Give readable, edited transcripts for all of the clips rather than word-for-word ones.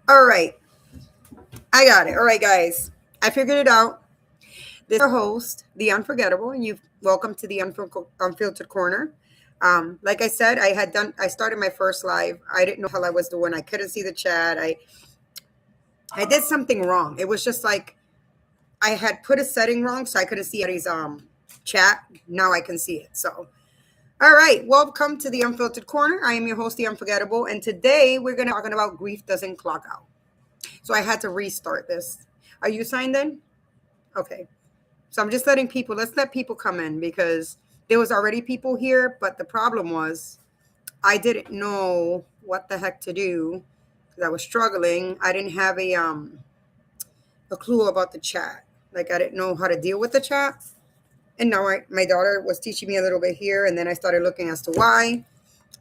All right. I got it. All right, guys. I figured it out. This is our host, the Unforgettable, and you welcome to the Unfiltered Corner. Like I said, I started my first live. I didn't know how I was doing. I couldn't see the chat. I did something wrong. It was just like I had put a setting wrong, so I couldn't see anybody's chat. Now I can see it. So, all right, welcome to the Unfiltered Corner. I am your host, the Unforgettable, and today we're gonna be talking about grief doesn't clock out. So I had to restart this. Are you signed in? Okay. So I'm just letting people, let's let people come in because there was already people here, but the problem was I didn't know what the heck to do because I was struggling. I didn't have a clue about the chat. Like I didn't know how to deal with the chat. And now my daughter was teaching me a little bit here, and then I started looking as to why.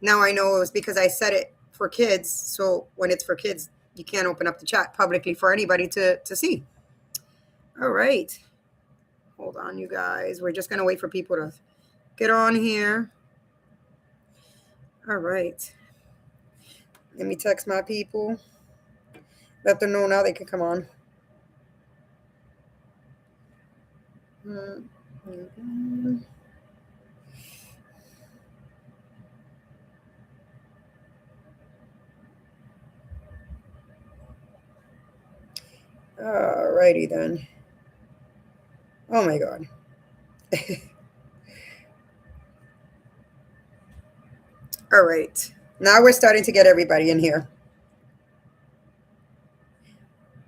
Now I know it was because I set it for kids. So when it's for kids, you can't open up the chat publicly for anybody to see. All right. Hold on, you guys. We're just going to wait for people to get on here. All right. Let me text my people. Let them know now they can come on. All righty then. Oh my God. All right. Now we're starting to get everybody in here.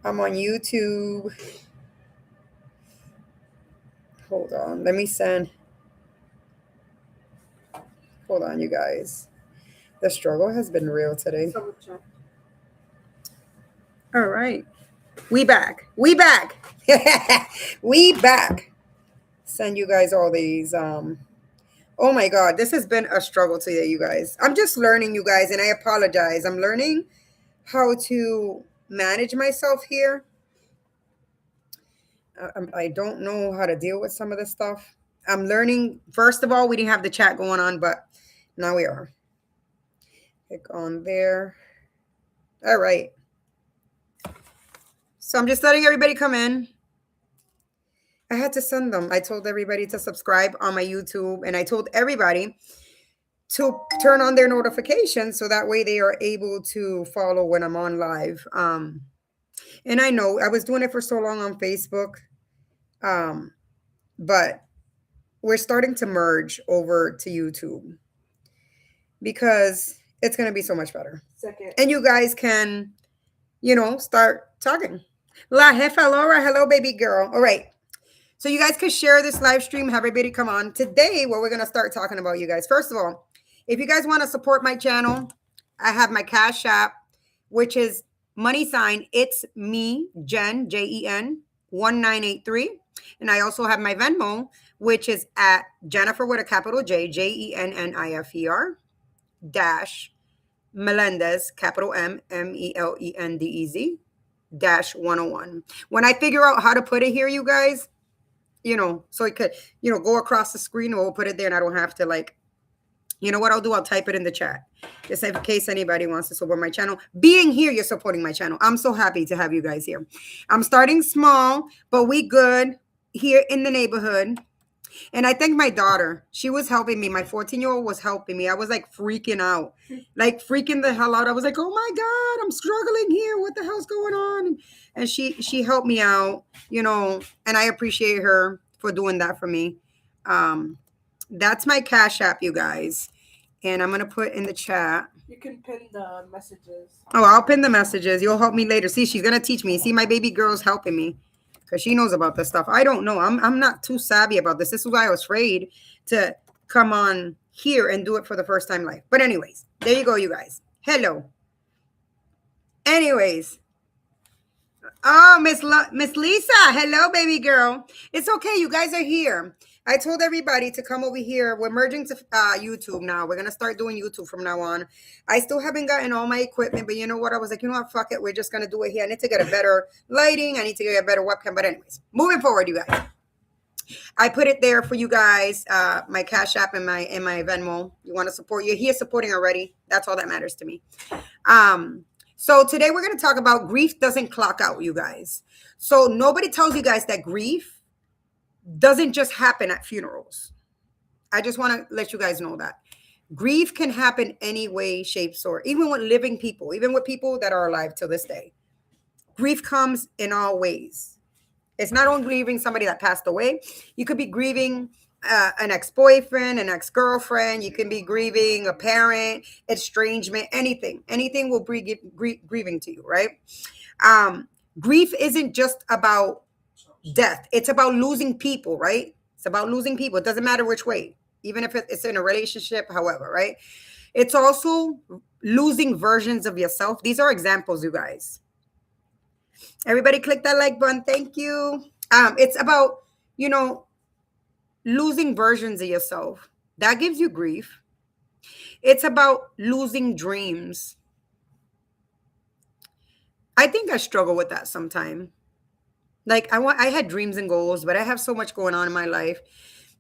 I'm on YouTube. Hold on. Let me send. Hold on, you guys. The struggle has been real today. All right. We back. We back. We back. Send you guys all these. Oh my God, this has been a struggle today, you guys. I'm just learning, you guys, and I apologize. I'm learning how to manage myself here. I don't know how to deal with some of this stuff. I'm learning. First of all, we didn't have the chat going on, but now we are. Click on there. All right. So I'm just letting everybody come in. I had to send them. I told everybody to subscribe on my YouTube, and I told everybody to turn on their notifications so that way they are able to follow when I'm on live. And I know I was doing it for so long on Facebook, but we're starting to merge over to YouTube because it's going to be so much better. Second. And you guys can, start talking. La Jefa Laura, hello, baby girl. All right. So you guys can share this live stream, have everybody come on. Today, what we're going to start talking about, you guys. First of all, if you guys want to support my channel, I have my Cash App, which is _, it's me, Jen, Jen, 1983. And I also have my Venmo, which is at Jennifer with a capital J, JENNIFER, dash Melendez, capital MELENDEZ, dash 101. When I figure out how to put it here, you guys, so it could, go across the screen, or we'll put it there and I don't have to what I'll do? I'll type it in the chat. Just in case anybody wants to support my channel. Being here, you're supporting my channel. I'm so happy to have you guys here. I'm starting small, but we good here in the neighborhood. And I thank my daughter. She was helping me. My 14-year-old was helping me. I was like freaking out, like freaking the hell out. I was like, oh my God, I'm struggling here. What the hell's going on? And she helped me out, and I appreciate her for doing that for me. That's my Cash App, you guys. And I'm going to put in the chat. You can pin the messages. Oh, I'll pin the messages. You'll help me later. See, she's going to teach me. See, my baby girl's helping me because she knows about this stuff. I don't know. I'm not too savvy about this. This is why I was afraid to come on here and do it for the first time live. But anyways, there you go, you guys. Hello. Anyways. Oh, Miss Lisa. Hello, baby girl. It's okay. You guys are here. I told everybody to come over here. We're merging to YouTube now. We're going to start doing YouTube from now on. I still haven't gotten all my equipment, but you know what? I was like, you know what? Fuck it. We're just going to do it here. I need to get a better lighting. I need to get a better webcam. But anyways, moving forward, you guys. I put it there for you guys, my Cash App and my Venmo. You want to support? You're here supporting already. That's all that matters to me. So today we're going to talk about grief doesn't clock out, you guys. So nobody tells you guys that grief doesn't just happen at funerals. I just want to let you guys know that grief can happen any way, shapes, or even with living people, even with people that are alive till this day. Grief comes in all ways. It's not only grieving somebody that passed away. You could be grieving an ex-boyfriend, an ex-girlfriend. You can be grieving a parent, estrangement, anything. Anything will bring grieving to you, right? Grief isn't just about death. It's about losing people, right? It's about losing people. It doesn't matter which way, even if it's in a relationship, however, right? It's also losing versions of yourself. These are examples, you guys. Everybody click that like button. Thank you. It's about, you know, losing versions of yourself. That gives you grief. It's about losing dreams. I think I struggle with that sometimes. Like I had dreams and goals, but I have so much going on in my life.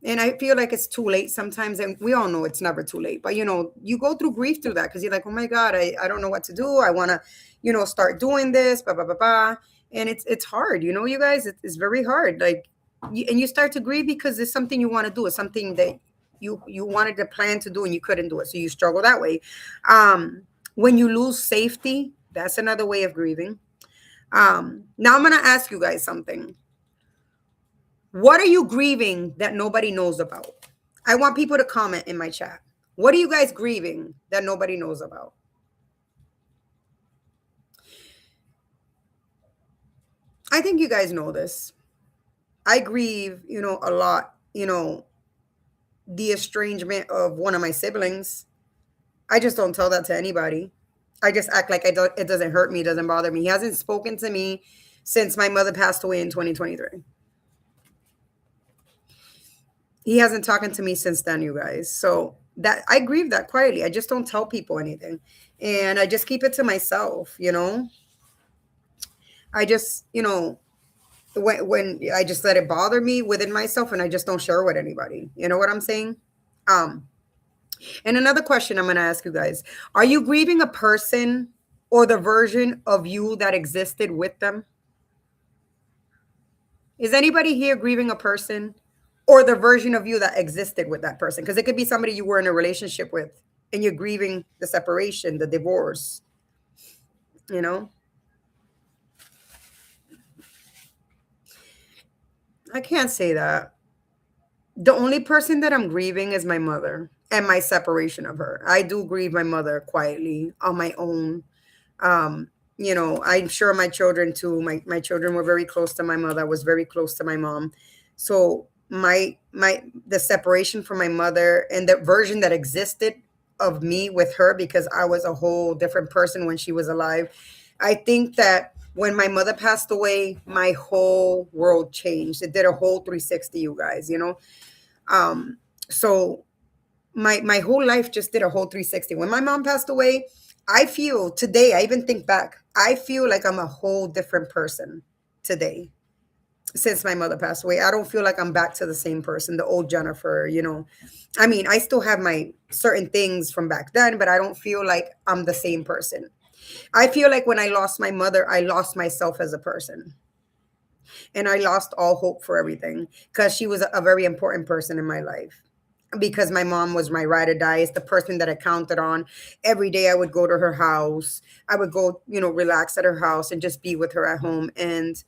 And I feel like it's too late sometimes. And we all know it's never too late. But, you go through grief through that because you're like, oh, my God, I don't know what to do. I want to, start doing this, blah, blah, blah, blah. And it's hard, you guys, it's very hard. Like, and you start to grieve because it's something you want to do. It's something that you wanted to plan to do and you couldn't do it. So you struggle that way. When you lose safety, that's another way of grieving. Now I'm going to ask you guys something. What are you grieving that nobody knows about? I want people to comment in my chat. What are you guys grieving that nobody knows about? I think you guys know this. I grieve, a lot, the estrangement of one of my siblings. I just don't tell that to anybody. I just act like it doesn't hurt me, it doesn't bother me. He hasn't spoken to me since my mother passed away in 2023. He hasn't talked to me since then, you guys. So that I grieve that quietly. I just don't tell people anything. And I just keep it to myself, I just, when I just let it bother me within myself and I just don't share with anybody. You know what I'm saying? And another question I'm going to ask you guys. Are you grieving a person or the version of you that existed with them? Is anybody here grieving a person or the version of you that existed with that person? Because it could be somebody you were in a relationship with and you're grieving the separation, the divorce, I can't say that. The only person that I'm grieving is my mother and my separation of her. I do grieve my mother quietly on my own. I'm sure my children too. My children were very close to my mother. I was very close to my mom. So the separation from my mother and the version that existed of me with her, because I was a whole different person when she was alive. I think that when my mother passed away, my whole world changed. It did a whole 360, you guys, so my whole life just did a whole 360. When my mom passed away, I feel today, I even think back, I feel like I'm a whole different person today. Since my mother passed away, I don't feel like I'm back to the same person, the old Jennifer, I mean, I still have my certain things from back then, but I don't feel like I'm the same person. I feel like when I lost my mother, I lost myself as a person. And I lost all hope for everything because she was a very important person in my life. Because my mom was my ride or die. It's the person that I counted on. Every day I would go to her house. I would go, relax at her house and just be with her at home. And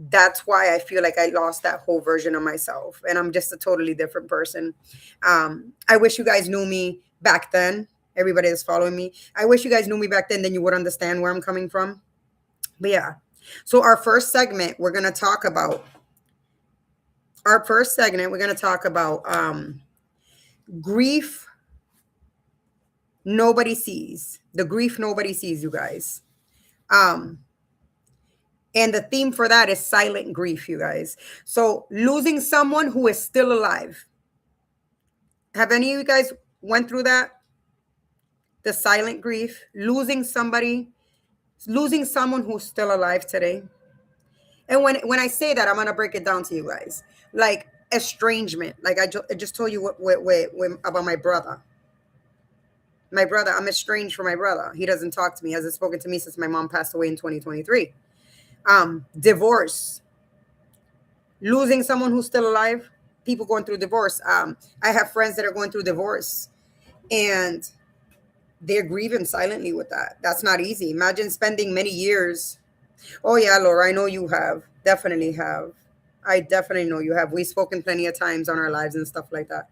that's why I feel like I lost that whole version of myself. And I'm just a totally different person. I wish you guys knew me back then. Everybody that's following me. I wish you guys knew me back then you would understand where I'm coming from. But yeah. So our first segment, we're going to talk about grief nobody sees. The grief nobody sees, you guys. And the theme for that is silent grief, you guys. So losing someone who is still alive. Have any of you guys went through that? The silent grief, losing someone who's still alive today. And when I say that, I'm going to break it down to you guys. Like estrangement. Like I just told you what about my brother. My brother, I'm estranged from my brother. He doesn't talk to me. He hasn't spoken to me since my mom passed away in 2023. Divorce, losing someone who's still alive, people going through divorce. I have friends that are going through divorce, and they're grieving silently with that. That's not easy. Imagine spending many years. Oh yeah, Laura, I know you have. Definitely have. I definitely know you have. We've spoken plenty of times on our lives and stuff like that.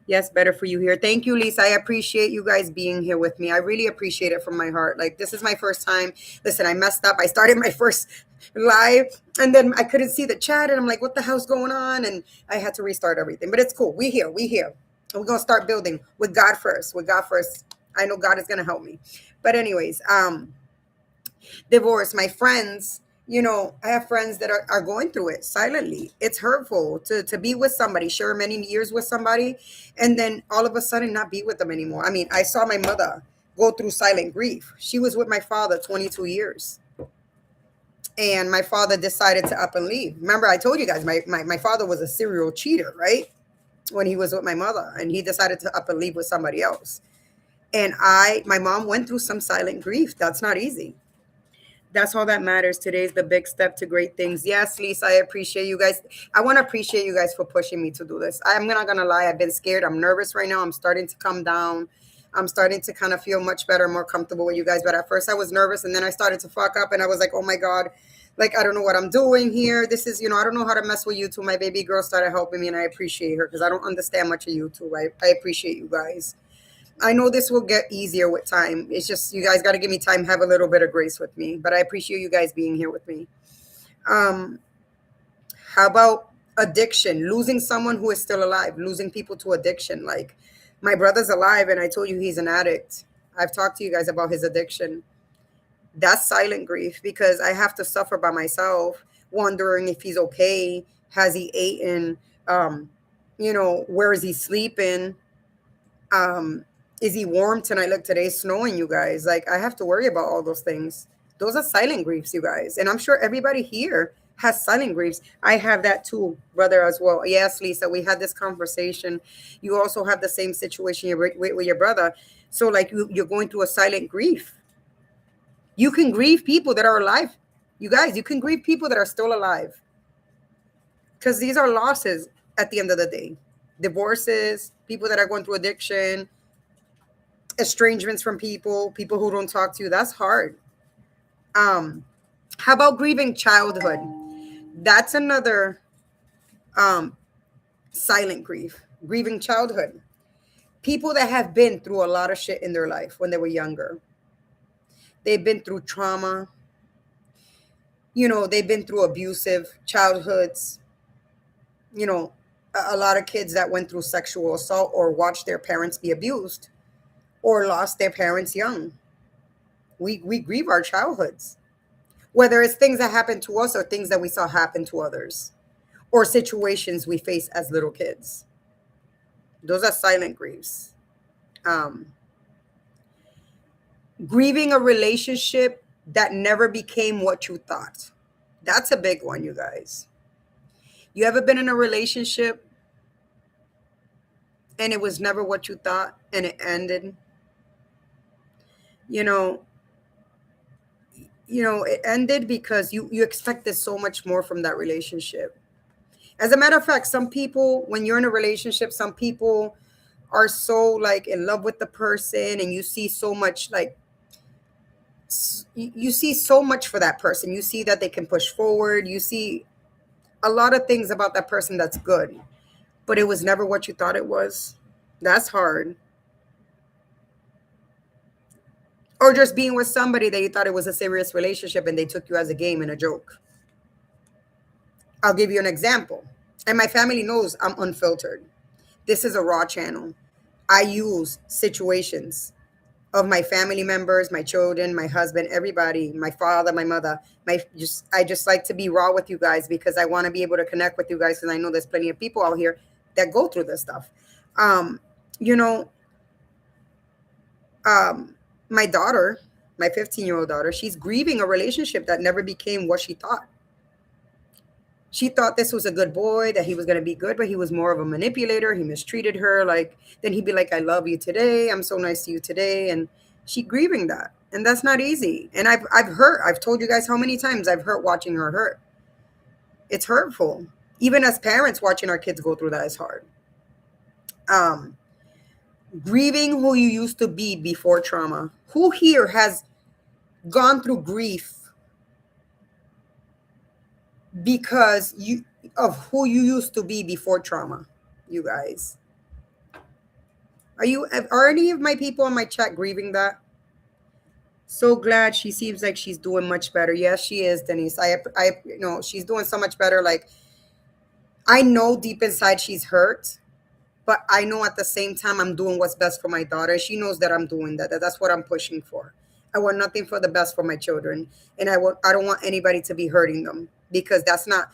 Yes, better for you here. Thank you, Lisa. I appreciate you guys being here with me. I really appreciate it from my heart. Like, this is my first time. Listen, I messed up. I started my first live and then I couldn't see the chat and I'm like, what the hell's going on? And I had to restart everything. But it's cool. We here. We here. And we're gonna start building with God first. With God first. I know God is gonna help me. But anyways, divorce, my friends, I have friends that are going through it silently. It's hurtful to be with somebody, share many years with somebody, and then all of a sudden not be with them anymore. I mean, I saw my mother go through silent grief. She was with my father 22 years. And my father decided to up and leave. Remember, I told you guys, my father was a serial cheater, right? When he was with my mother, and he decided to up and leave with somebody else. And my mom went through some silent grief. That's not easy. That's all that matters. Today's the big step to great things. Yes, Lisa, I appreciate you guys. I want to appreciate you guys for pushing me to do this. I'm not going to lie. I've been scared. I'm nervous right now. I'm starting to come down. I'm starting to kind of feel much better, more comfortable with you guys. But at first I was nervous and then I started to fuck up and I was like, oh my God, like, I don't know what I'm doing here. This is, I don't know how to mess with YouTube. My baby girl started helping me and I appreciate her because I don't understand much of YouTube. I appreciate you guys. I know this will get easier with time. It's just you guys got to give me time, have a little bit of grace with me. But I appreciate you guys being here with me. How about addiction? Losing someone who is still alive, losing people to addiction. Like my brother's alive and I told you he's an addict. I've talked to you guys about his addiction. That's silent grief because I have to suffer by myself, wondering if he's okay. Has he eaten? Where is he sleeping? Is he warm tonight? Look, today's snowing, you guys. Like, I have to worry about all those things. Those are silent griefs, you guys. And I'm sure everybody here has silent griefs. I have that too, brother, as well. Yes, Lisa, we had this conversation. You also have the same situation with your brother. So, like, you're going through a silent grief. You can grieve people that are alive. You guys, you can grieve people that are still alive. Because these are losses at the end of the day. Divorces, people that are going through addiction, estrangements from people who don't talk to you. That's hard. How about grieving childhood? That's another silent grief. Grieving childhood. People that have been through a lot of shit in their life when they were younger. They've been through trauma. They've been through abusive childhoods. A lot of kids that went through sexual assault or watched their parents be abused or lost their parents young. We grieve our childhoods, whether it's things that happened to us or things that we saw happen to others or situations we face as little kids. Those are silent griefs. Grieving a relationship that never became what you thought. That's a big one, you guys. You ever been in a relationship and it was never what you thought and it ended? It ended because you expected so much more from that relationship. As a matter of fact, some people, when you're in a relationship, some people are so like in love with the person and you see so much like you see so much for that person. You see that they can push forward. You see a lot of things about that person that's good, but it was never what you thought it was. That's hard. Or just being with somebody that you thought it was a serious relationship and they took you as a game and a joke. I'll give you an example. And my family knows I'm unfiltered. This is a raw channel. I use situations of my family members, my children, my husband, everybody, my father, my mother. I just like to be raw with you guys because I want to be able to connect with you guys because I know there's plenty of people out here that go through this stuff. My daughter, my 15-year-old daughter, she's grieving a relationship that never became what she thought. She thought this was a good boy, that he was going to be good, but he was more of a manipulator. He mistreated her. Like, then he'd be like, I love you today. I'm so nice to you today. And she grieving that. And that's not easy. And I've told you guys how many times I've hurt watching her hurt. It's hurtful. Even as parents, watching our kids go through that is hard. Um, Grieving who you used to be before trauma. Who here has gone through grief because of who you used to be before trauma? You guys, are any of my people in my chat grieving that? So glad. She seems like she's doing much better. Yes, she is, Denise. She's doing so much better. Like, I know deep inside she's hurt, but I know at the same time I'm doing what's best for my daughter. She knows that I'm doing that. That's what I'm pushing for. I want nothing for the best for my children, and I don't want anybody to be hurting them, because that's not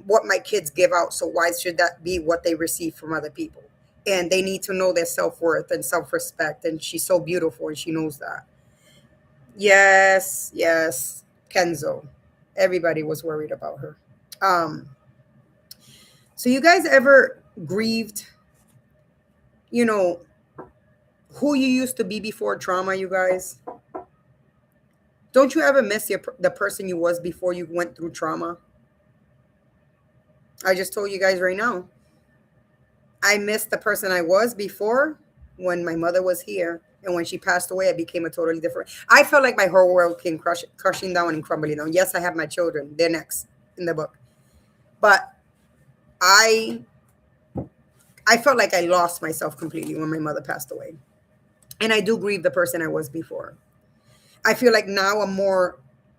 what my kids give out. So why should that be what they receive from other people? And they need to know their self-worth and self-respect. And she's so beautiful, and she knows that. Yes, yes, Kenzo. Everybody was worried about her. So you guys ever grieved, who you used to be before trauma, you guys? Don't you ever miss the person you was before you went through trauma? I just told you guys right now. I missed the person I was before when my mother was here. And when she passed away, I became a totally different. I felt like my whole world came crushing down and crumbling down. Yes, I have my children. They're next in the book. But I felt like I lost myself completely when my mother passed away. And I do grieve the person I was before. I feel like now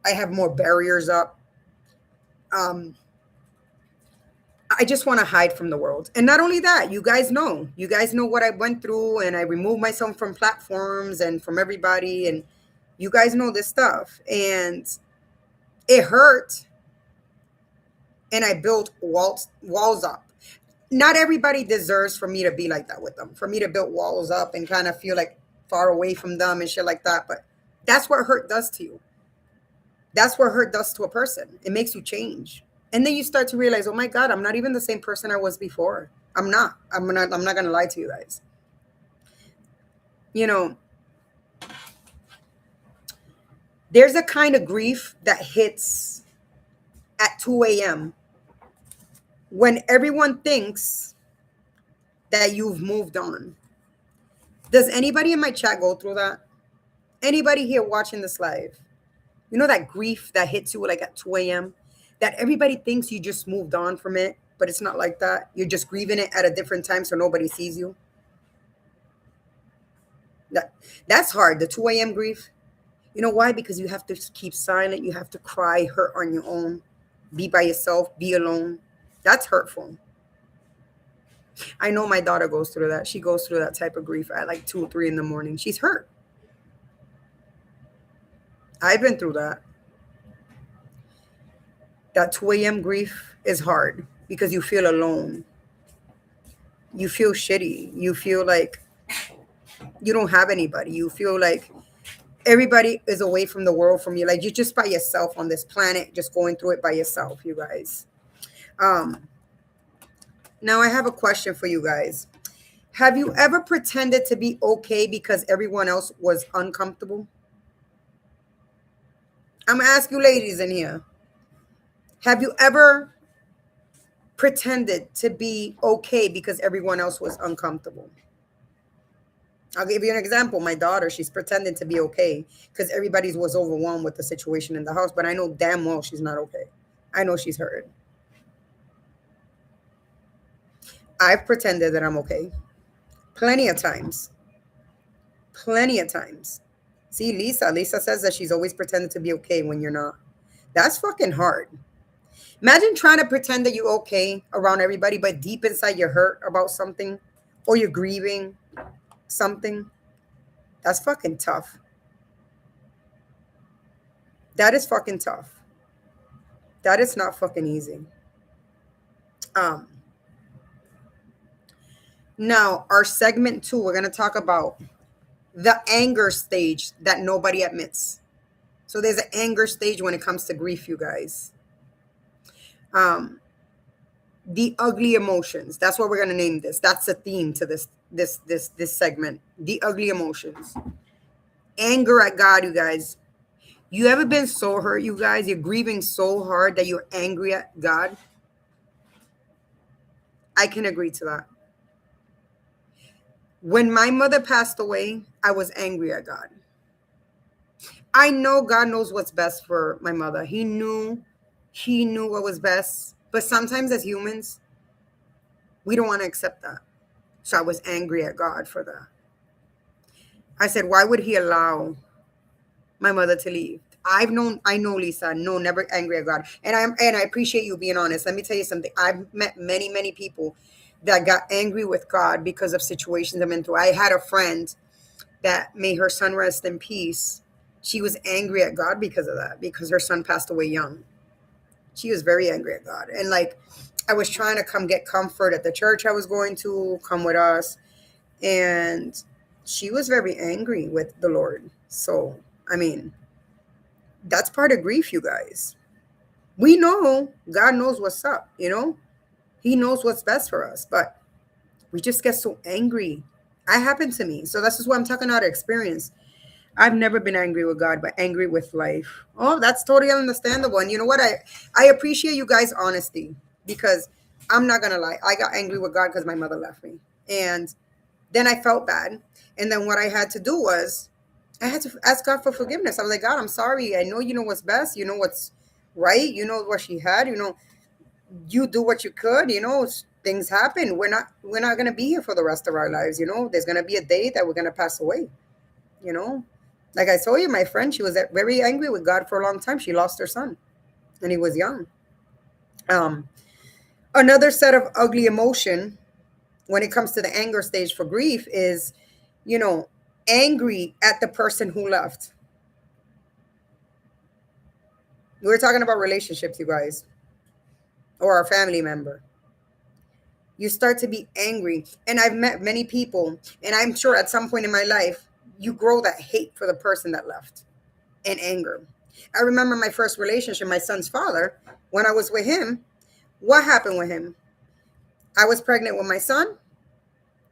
I have more barriers up. I just want to hide from the world. And not only that, you guys know what I went through, and I removed myself from platforms and from everybody. And you guys know this stuff. And it hurt. And I built walls up. Not everybody deserves for me to be like that with them, for me to build walls up and kind of feel like far away from them and shit like that. But that's what hurt does to you. That's what hurt does to a person. It makes you change. And then you start to realize, oh my God, I'm not even the same person I was before. I'm not going to lie to you guys. There's a kind of grief that hits at 2 a.m. when everyone thinks that you've moved on. Does anybody in my chat go through that? Anybody here watching this live? You know that grief that hits you like at 2 a.m.? That everybody thinks you just moved on from it, but it's not like that. You're just grieving it at a different time so nobody sees you. That's hard, the 2 a.m. grief. You know why? Because you have to keep silent. You have to cry, hurt on your own. Be by yourself, be alone. That's hurtful. I know my daughter goes through that. She goes through that type of grief at like 2 or 3 in the morning. She's hurt. I've been through that. That 2 a.m. grief is hard because you feel alone. You feel shitty. You feel like you don't have anybody. You feel like everybody is away from the world from you. Like you're just by yourself on this planet, just going through it by yourself, you guys. Now I have a question for you guys. Have you ever pretended to be okay because everyone else was uncomfortable? I'm going to ask you ladies in here. Have you ever pretended to be okay because everyone else was uncomfortable? I'll give you an example. My daughter, she's pretending to be okay because everybody was overwhelmed with the situation in the house, but I know damn well she's not okay. I know she's hurt. I've pretended that I'm okay. Plenty of times. Plenty of times. See, Lisa says that she's always pretended to be okay when you're not. That's fucking hard. Imagine trying to pretend that you're okay around everybody, but deep inside you're hurt about something or you're grieving something. That's fucking tough. That is fucking tough. That is not fucking easy. Now, our segment 2, we're going to talk about the anger stage that nobody admits. So there's an anger stage when it comes to grief, you guys. The ugly emotions. That's what we're gonna name this. That's the theme to this segment. The ugly emotions. Anger at God, you guys. You ever been so hurt, you guys? You're grieving so hard that you're angry at God? I can agree to that. When my mother passed away, I was angry at God. I know God knows what's best for my mother. He knew what was best. But sometimes as humans, we don't want to accept that. So I was angry at God for that. I said, why would he allow my mother to leave? I know, Lisa, no, never angry at God. And I appreciate you being honest. Let me tell you something. I've met many, many people that got angry with God because of situations I've been through. I had a friend that, may her son rest in peace. She was angry at God because of that, because her son passed away young. She was very angry at God. And like, I was trying to come get comfort at the church I was going to, come with us. And she was very angry with the Lord. So, I mean, that's part of grief, you guys. We know God knows what's up, He knows what's best for us, but we just get so angry. That happened to me. So this is what I'm talking out of experience. I've never been angry with God, but angry with life. Oh, that's totally understandable. And you know what? I appreciate you guys' honesty, because I'm not gonna lie. I got angry with God because my mother left me. And then I felt bad. And then what I had to do was I had to ask God for forgiveness. I was like, God, I'm sorry. I know you know what's best. You know what's right. You know what she had. You do what you could. Things happen. We're not gonna be here for the rest of our lives. There's gonna be a day that we're gonna pass away. You know, like I told you, my friend, she was very angry with God for a long time. She lost her son, and he was young. Um, Another set of ugly emotion when it comes to the anger stage for grief is, you know, angry at the person who left. We're talking about relationships, you guys, or a family member. You start to be angry. And I've met many people, and I'm sure at some point in my life, you grow that hate for the person that left and anger. I remember my first relationship, my son's father, when I was with him, what happened with him? I was pregnant with my son,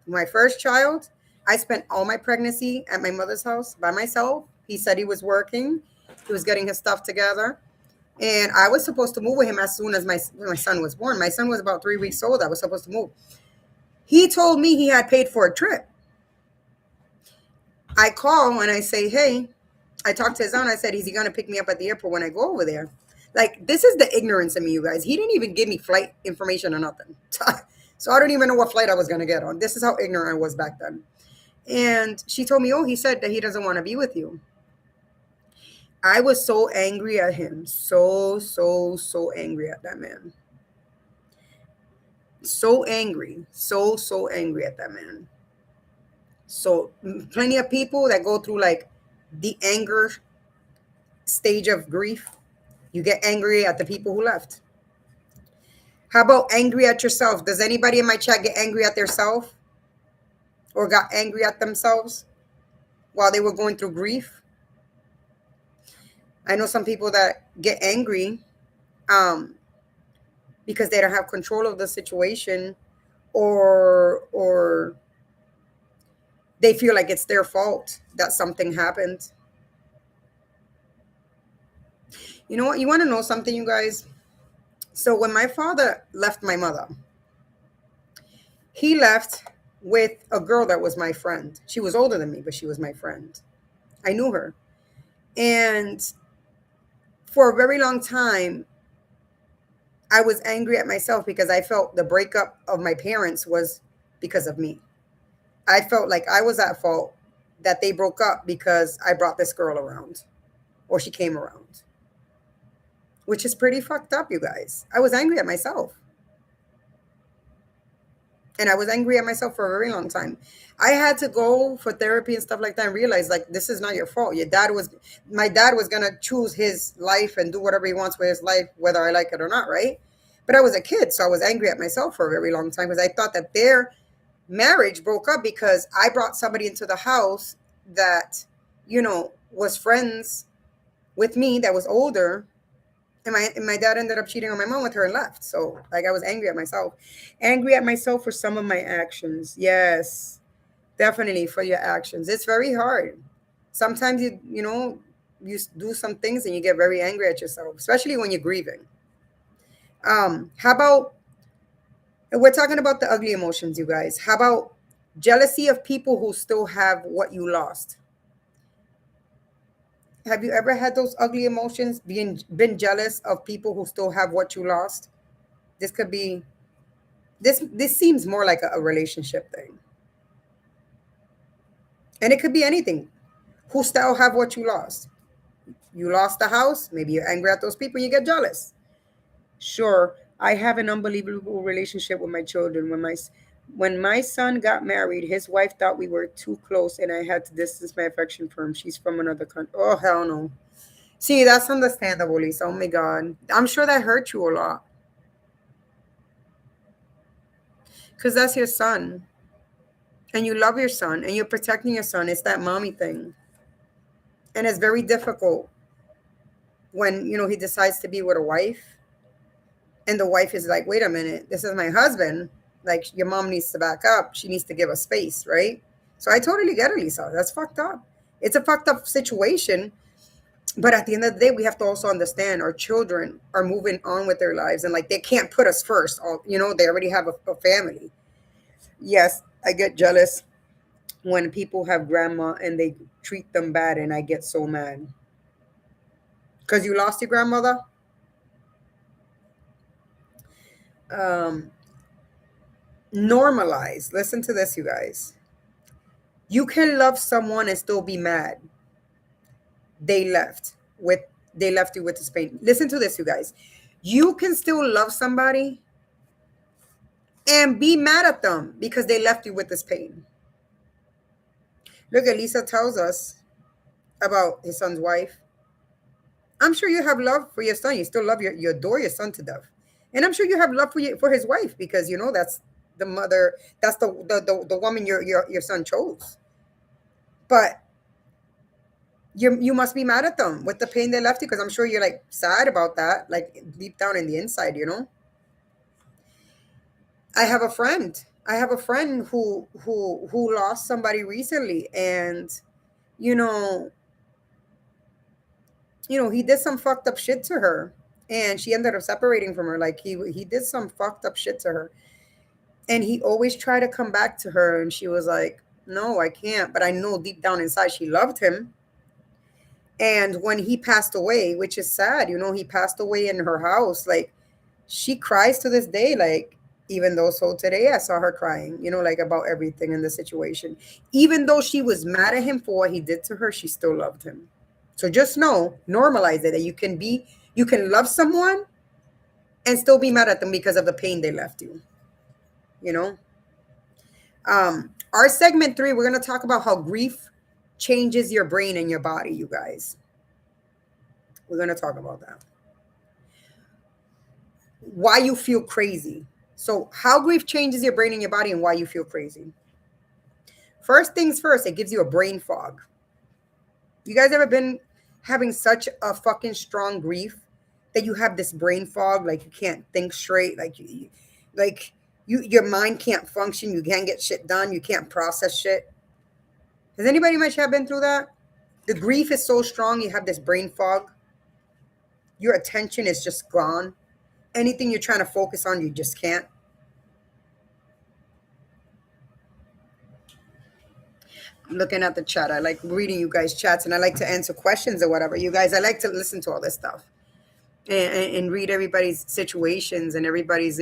my first child. I spent all my pregnancy at my mother's house by myself. He said he was working, he was getting his stuff together. And I was supposed to move with him as soon as my son was born. My son was about 3 weeks old. I was supposed to move. He told me he had paid for a trip. I call and I say, hey, I talked to his aunt. I said, is he going to pick me up at the airport when I go over there? Like, this is the ignorance of me, you guys. He didn't even give me flight information or nothing. So I don't even know what flight I was going to get on. This is how ignorant I was back then. And she told me, oh, he said that he doesn't want to be with you. I was so angry at him. So angry at that man. So angry. So angry at that man. So plenty of people that go through like the anger stage of grief, you get angry at the people who left. How about angry at yourself? Does anybody in my chat get angry at themselves or got angry at themselves while they were going through grief? I know some people that get angry because they don't have control of the situation, or they feel like it's their fault that something happened. You know what? You want to know something, you guys? So when my father left my mother, he left with a girl that was my friend. She was older than me, but she was my friend. I knew her. And for a very long time, I was angry at myself because I felt the breakup of my parents was because of me. I felt like I was at fault that they broke up because I brought this girl around, or she came around, which is pretty fucked up, you guys. I was angry at myself. And I was angry at myself for a very long time. I had to go for therapy and stuff like that and realize, like, this is not your fault. My dad was going to choose his life and do whatever he wants with his life, whether I like it or not, right? But I was a kid, so I was angry at myself for a very long time because I thought that their marriage broke up because I brought somebody into the house that, was friends with me, that was older, And my dad ended up cheating on my mom with her and left. So like I was angry at myself. Angry at myself for some of my actions. Yes. Definitely for your actions. It's very hard. Sometimes you do some things and you get very angry at yourself, especially when you're grieving. How about we're talking about the ugly emotions, you guys. How about jealousy of people who still have what you lost? Have you ever had those ugly emotions, being been jealous of people who still have what you lost? This could be this seems more like a relationship thing. And it could be anything. Who still have what you lost? You lost the house, maybe you're angry at those people, you get jealous. Sure, I have an unbelievable relationship with my children. When my son got married, his wife thought we were too close and I had to distance my affection from him. She's from another country. Oh hell no. See, that's understandable, Lisa. Oh my God. I'm sure that hurt you a lot. Because that's your son. And you love your son and you're protecting your son. It's that mommy thing. And it's very difficult when, he decides to be with a wife and the wife is like, wait a minute, this is my husband. Like, your mom needs to back up. She needs to give us space, right? So I totally get it, Lisa. That's fucked up. It's a fucked up situation. But at the end of the day, we have to also understand our children are moving on with their lives and like they can't put us first. They already have a family. Yes, I get jealous when people have grandma and they treat them bad and I get so mad. Because you lost your grandmother? Um, Normalize. Listen to this, you guys. You can love someone and still be mad. They left with they left you with this pain. Listen to this, you guys. You can still love somebody and be mad at them because they left you with this pain. Look, Elisa tells us about his son's wife. I'm sure you have love for your son. You still love you adore your son to death. And I'm sure you have love for his wife because that's the mother, that's the woman your son chose. But you must be mad at them with the pain they left you because I'm sure you're like sad about that, like deep down in the inside. I have a friend. I have a friend who lost somebody recently, and you know, he did some fucked up shit to her, and she ended up separating from her. Like he did some fucked up shit to her, and he always tried to come back to her, and she was like, "No, I can't." But I know deep down inside she loved him. And when he passed away, which is sad, he passed away in her house. Like she cries to this day, like even though so today I saw her crying, like about everything in the situation. Even though she was mad at him for what he did to her, she still loved him. So just know, normalize it that you can love someone and still be mad at them because of the pain they left you. You know? Our segment 3, we're gonna talk about how grief changes your brain and your body, you guys. We're gonna talk about that. Why you feel crazy. So, how grief changes your brain and your body and why you feel crazy. First things first, it gives you a brain fog. You guys ever been having such a fucking strong grief that you have this brain fog, like you can't think straight, your mind can't function, you can't get shit done, you can't process shit. Has anybody much have been through that? The grief is so strong, you have this brain fog. Your attention is just gone. Anything you're trying to focus on, you just can't. I'm looking at the chat. I like reading you guys' chats and I like to answer questions or whatever. You guys, I like to listen to all this stuff and read everybody's situations and everybody's,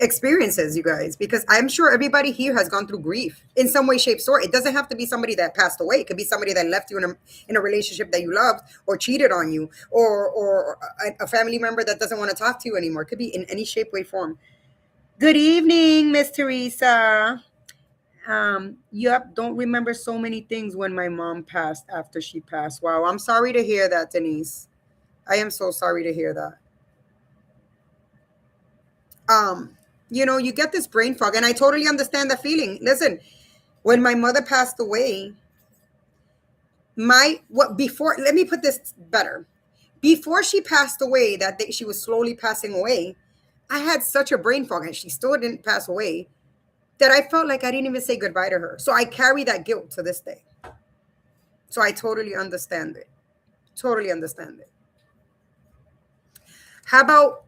experiences, you guys, because I'm sure everybody here has gone through grief in some way, shape, sort. It doesn't have to be somebody that passed away. It could be somebody that left you in a relationship that you loved or cheated on you or a family member that doesn't want to talk to you anymore. It could be in any shape, way, form. Good evening, Miss Teresa. Yep, don't remember so many things when my mom passed after she passed. Wow, I'm sorry to hear that, Denise. I am so sorry to hear that. You get this brain fog, and I totally understand the feeling. Listen, when my mother passed away, let me put this better. Before she passed away, that day she was slowly passing away, I had such a brain fog, and she still didn't pass away, that I felt like I didn't even say goodbye to her. So I carry that guilt to this day. So I totally understand it. Totally understand it. How about,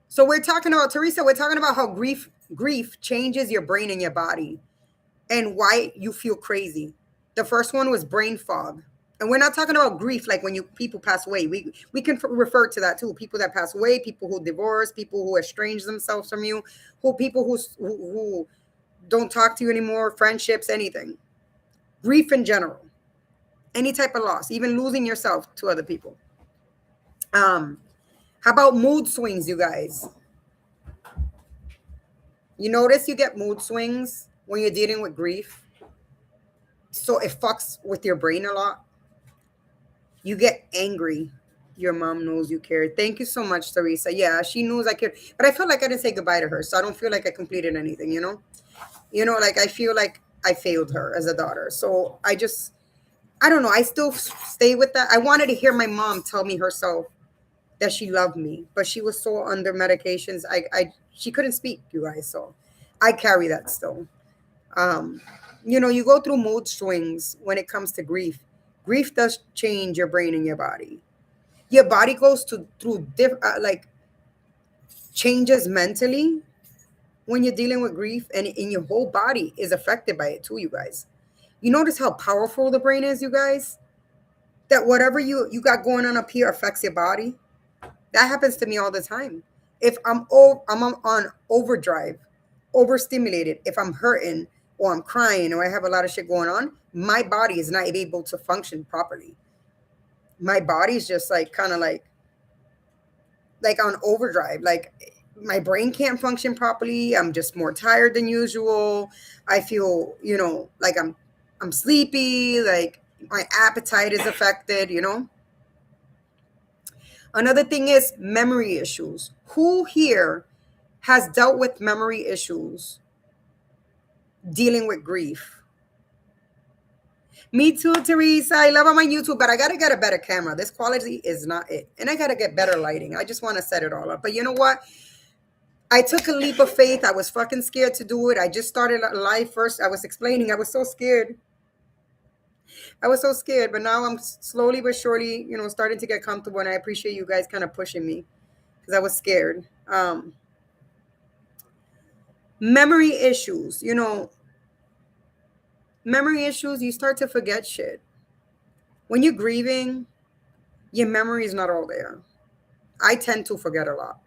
so we're talking about, Teresa, we're talking about how grief changes your brain and your body and why you feel crazy. The first one was brain fog. And we're not talking about grief like when people pass away. We can refer to that too. People that pass away, people who divorce, people who estrange themselves from you, people who don't talk to you anymore, friendships, anything. Grief in general. Any type of loss, even losing yourself to other people. How about mood swings, you guys? You notice you get mood swings when you're dealing with grief. So it fucks with your brain a lot. You get angry. Your mom knows you care. Thank you so much, Teresa. Yeah, she knows I care. But I felt like I didn't say goodbye to her. So I don't feel like I completed anything, you know? Like I feel like I failed her as a daughter. So I don't know. I still stay with that. I wanted to hear my mom tell me herself that she loved me, but she was so under medications. She couldn't speak, you guys. So I carry that still. You go through mood swings when it comes to grief. Grief does change your brain and your body. Your body goes through changes mentally when you're dealing with grief, and in your whole body is affected by it too, you guys. You notice how powerful the brain is, you guys? That whatever you got going on up here affects your body. That happens to me all the time. If I'm on overdrive, overstimulated, if I'm hurting or I'm crying or I have a lot of shit going on, my body is not able to function properly. My body's just like kind of like on overdrive. Like my brain can't function properly. I'm just more tired than usual. I feel, like I'm sleepy, like my appetite is affected, Another thing is memory issues. Who here has dealt with memory issues dealing with grief? Me too, Teresa. I love on my YouTube, but I got to get a better camera. This quality is not it. And I got to get better lighting. I just want to set it all up. But you know what? I took a leap of faith. I was fucking scared to do it. I just started live first. I was explaining. I was so scared. But now I'm slowly but surely, starting to get comfortable. And I appreciate you guys kind of pushing me because I was scared. Memory issues, you start to forget shit. When you're grieving, your memory is not all there. I tend to forget a lot,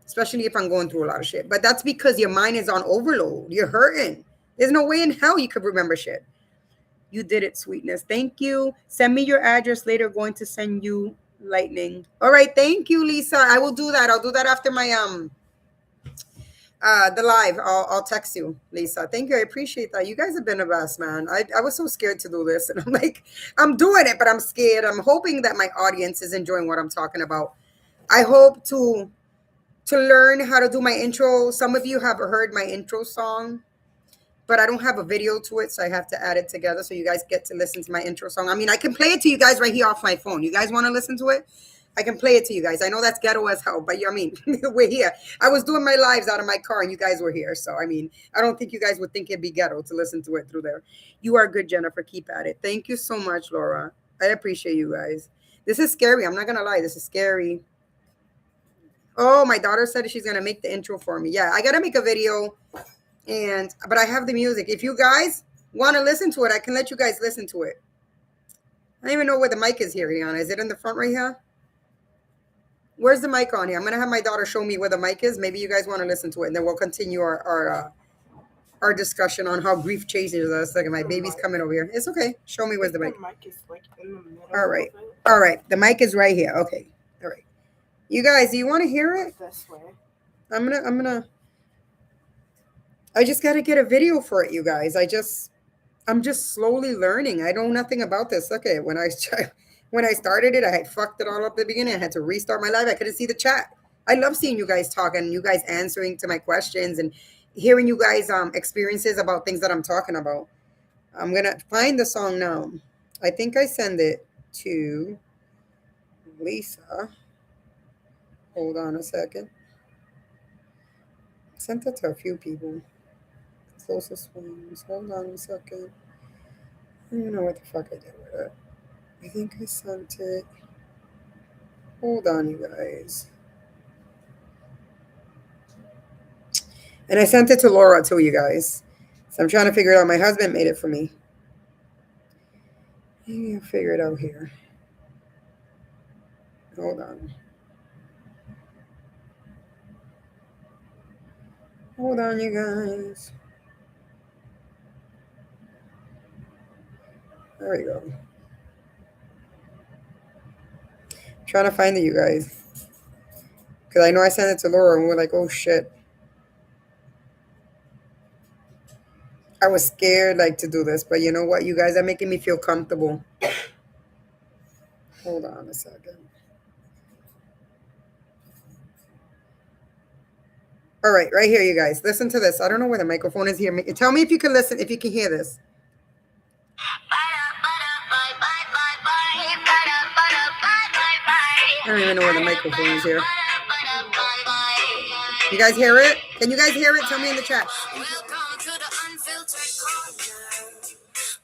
especially if I'm going through a lot of shit. But that's because your mind is on overload. You're hurting. There's no way in hell you could remember shit. You did it, sweetness. Thank you. Send me your address later. Going to send you lightning. All right. Thank you, Lisa. I will do that. I'll do that after my the live. I'll text you, Lisa. Thank you. I appreciate that. You guys have been the best, man. I was so scared to do this, and I'm like, I'm doing it, but I'm scared. I'm hoping that my audience is enjoying what I'm talking about. I hope to learn how to do my intro. Some of you have heard my intro song, but I don't have a video to it, so I have to add it together so you guys get to listen to my intro song. I mean, I can play it to you guys right here off my phone. You guys want to listen to it? I can play it to you guys. I know that's ghetto as hell, but we're here. I was doing my lives out of my car and you guys were here. So, I mean, I don't think you guys would think it'd be ghetto to listen to it through there. You are good, Jennifer. Keep at it. Thank you so much, Laura. I appreciate you guys. This is scary. I'm not going to lie. This is scary. Oh, my daughter said she's going to make the intro for me. Yeah, I got to make a video. But I have the music. If you guys want to listen to it, I can let you guys listen to it. I don't even know where the mic is here, Rihanna. Is it in the front right here? Where's the mic on here? I'm going to have my daughter show me where the mic is. Maybe you guys want to listen to it, and then we'll continue our discussion on how grief changes us. Like my baby's coming over here. It's okay. Show me where's the mic. The mic is like in the middle. All right. All right. The mic is right here. Okay. All right. You guys, do you want to hear it? This way. I just got to get a video for it, you guys. I'm just slowly learning. I know nothing about this. Okay. When I started it, I had fucked it all up at the beginning. I had to restart my live. I couldn't see the chat. I love seeing you guys talk and you guys answering to my questions and hearing you guys experiences about things that I'm talking about. I'm going to find the song now. I think I send it to Lisa. Hold on a second. Sent it to a few people. Closest ones. Hold on a second. I don't know what the fuck I did with it. I think I sent it. Hold on, you guys. And I sent it to Laura too, you guys. So I'm trying to figure it out. My husband made it for me. Maybe I'll figure it out here. Hold on. Hold on, you guys. There we go. I'm trying to find it, you guys. Because I know I sent it to Laura and we're like, oh shit. I was scared like to do this, but you know what? You guys are making me feel comfortable. Hold on a second. All right, right here, you guys. Listen to this. I don't know where the microphone is here. Tell me if you can listen, if you can hear this. I don't even know where the microphone is here. You guys hear it? Can you guys hear it? Tell me in the chat. Welcome to the unfiltered corner.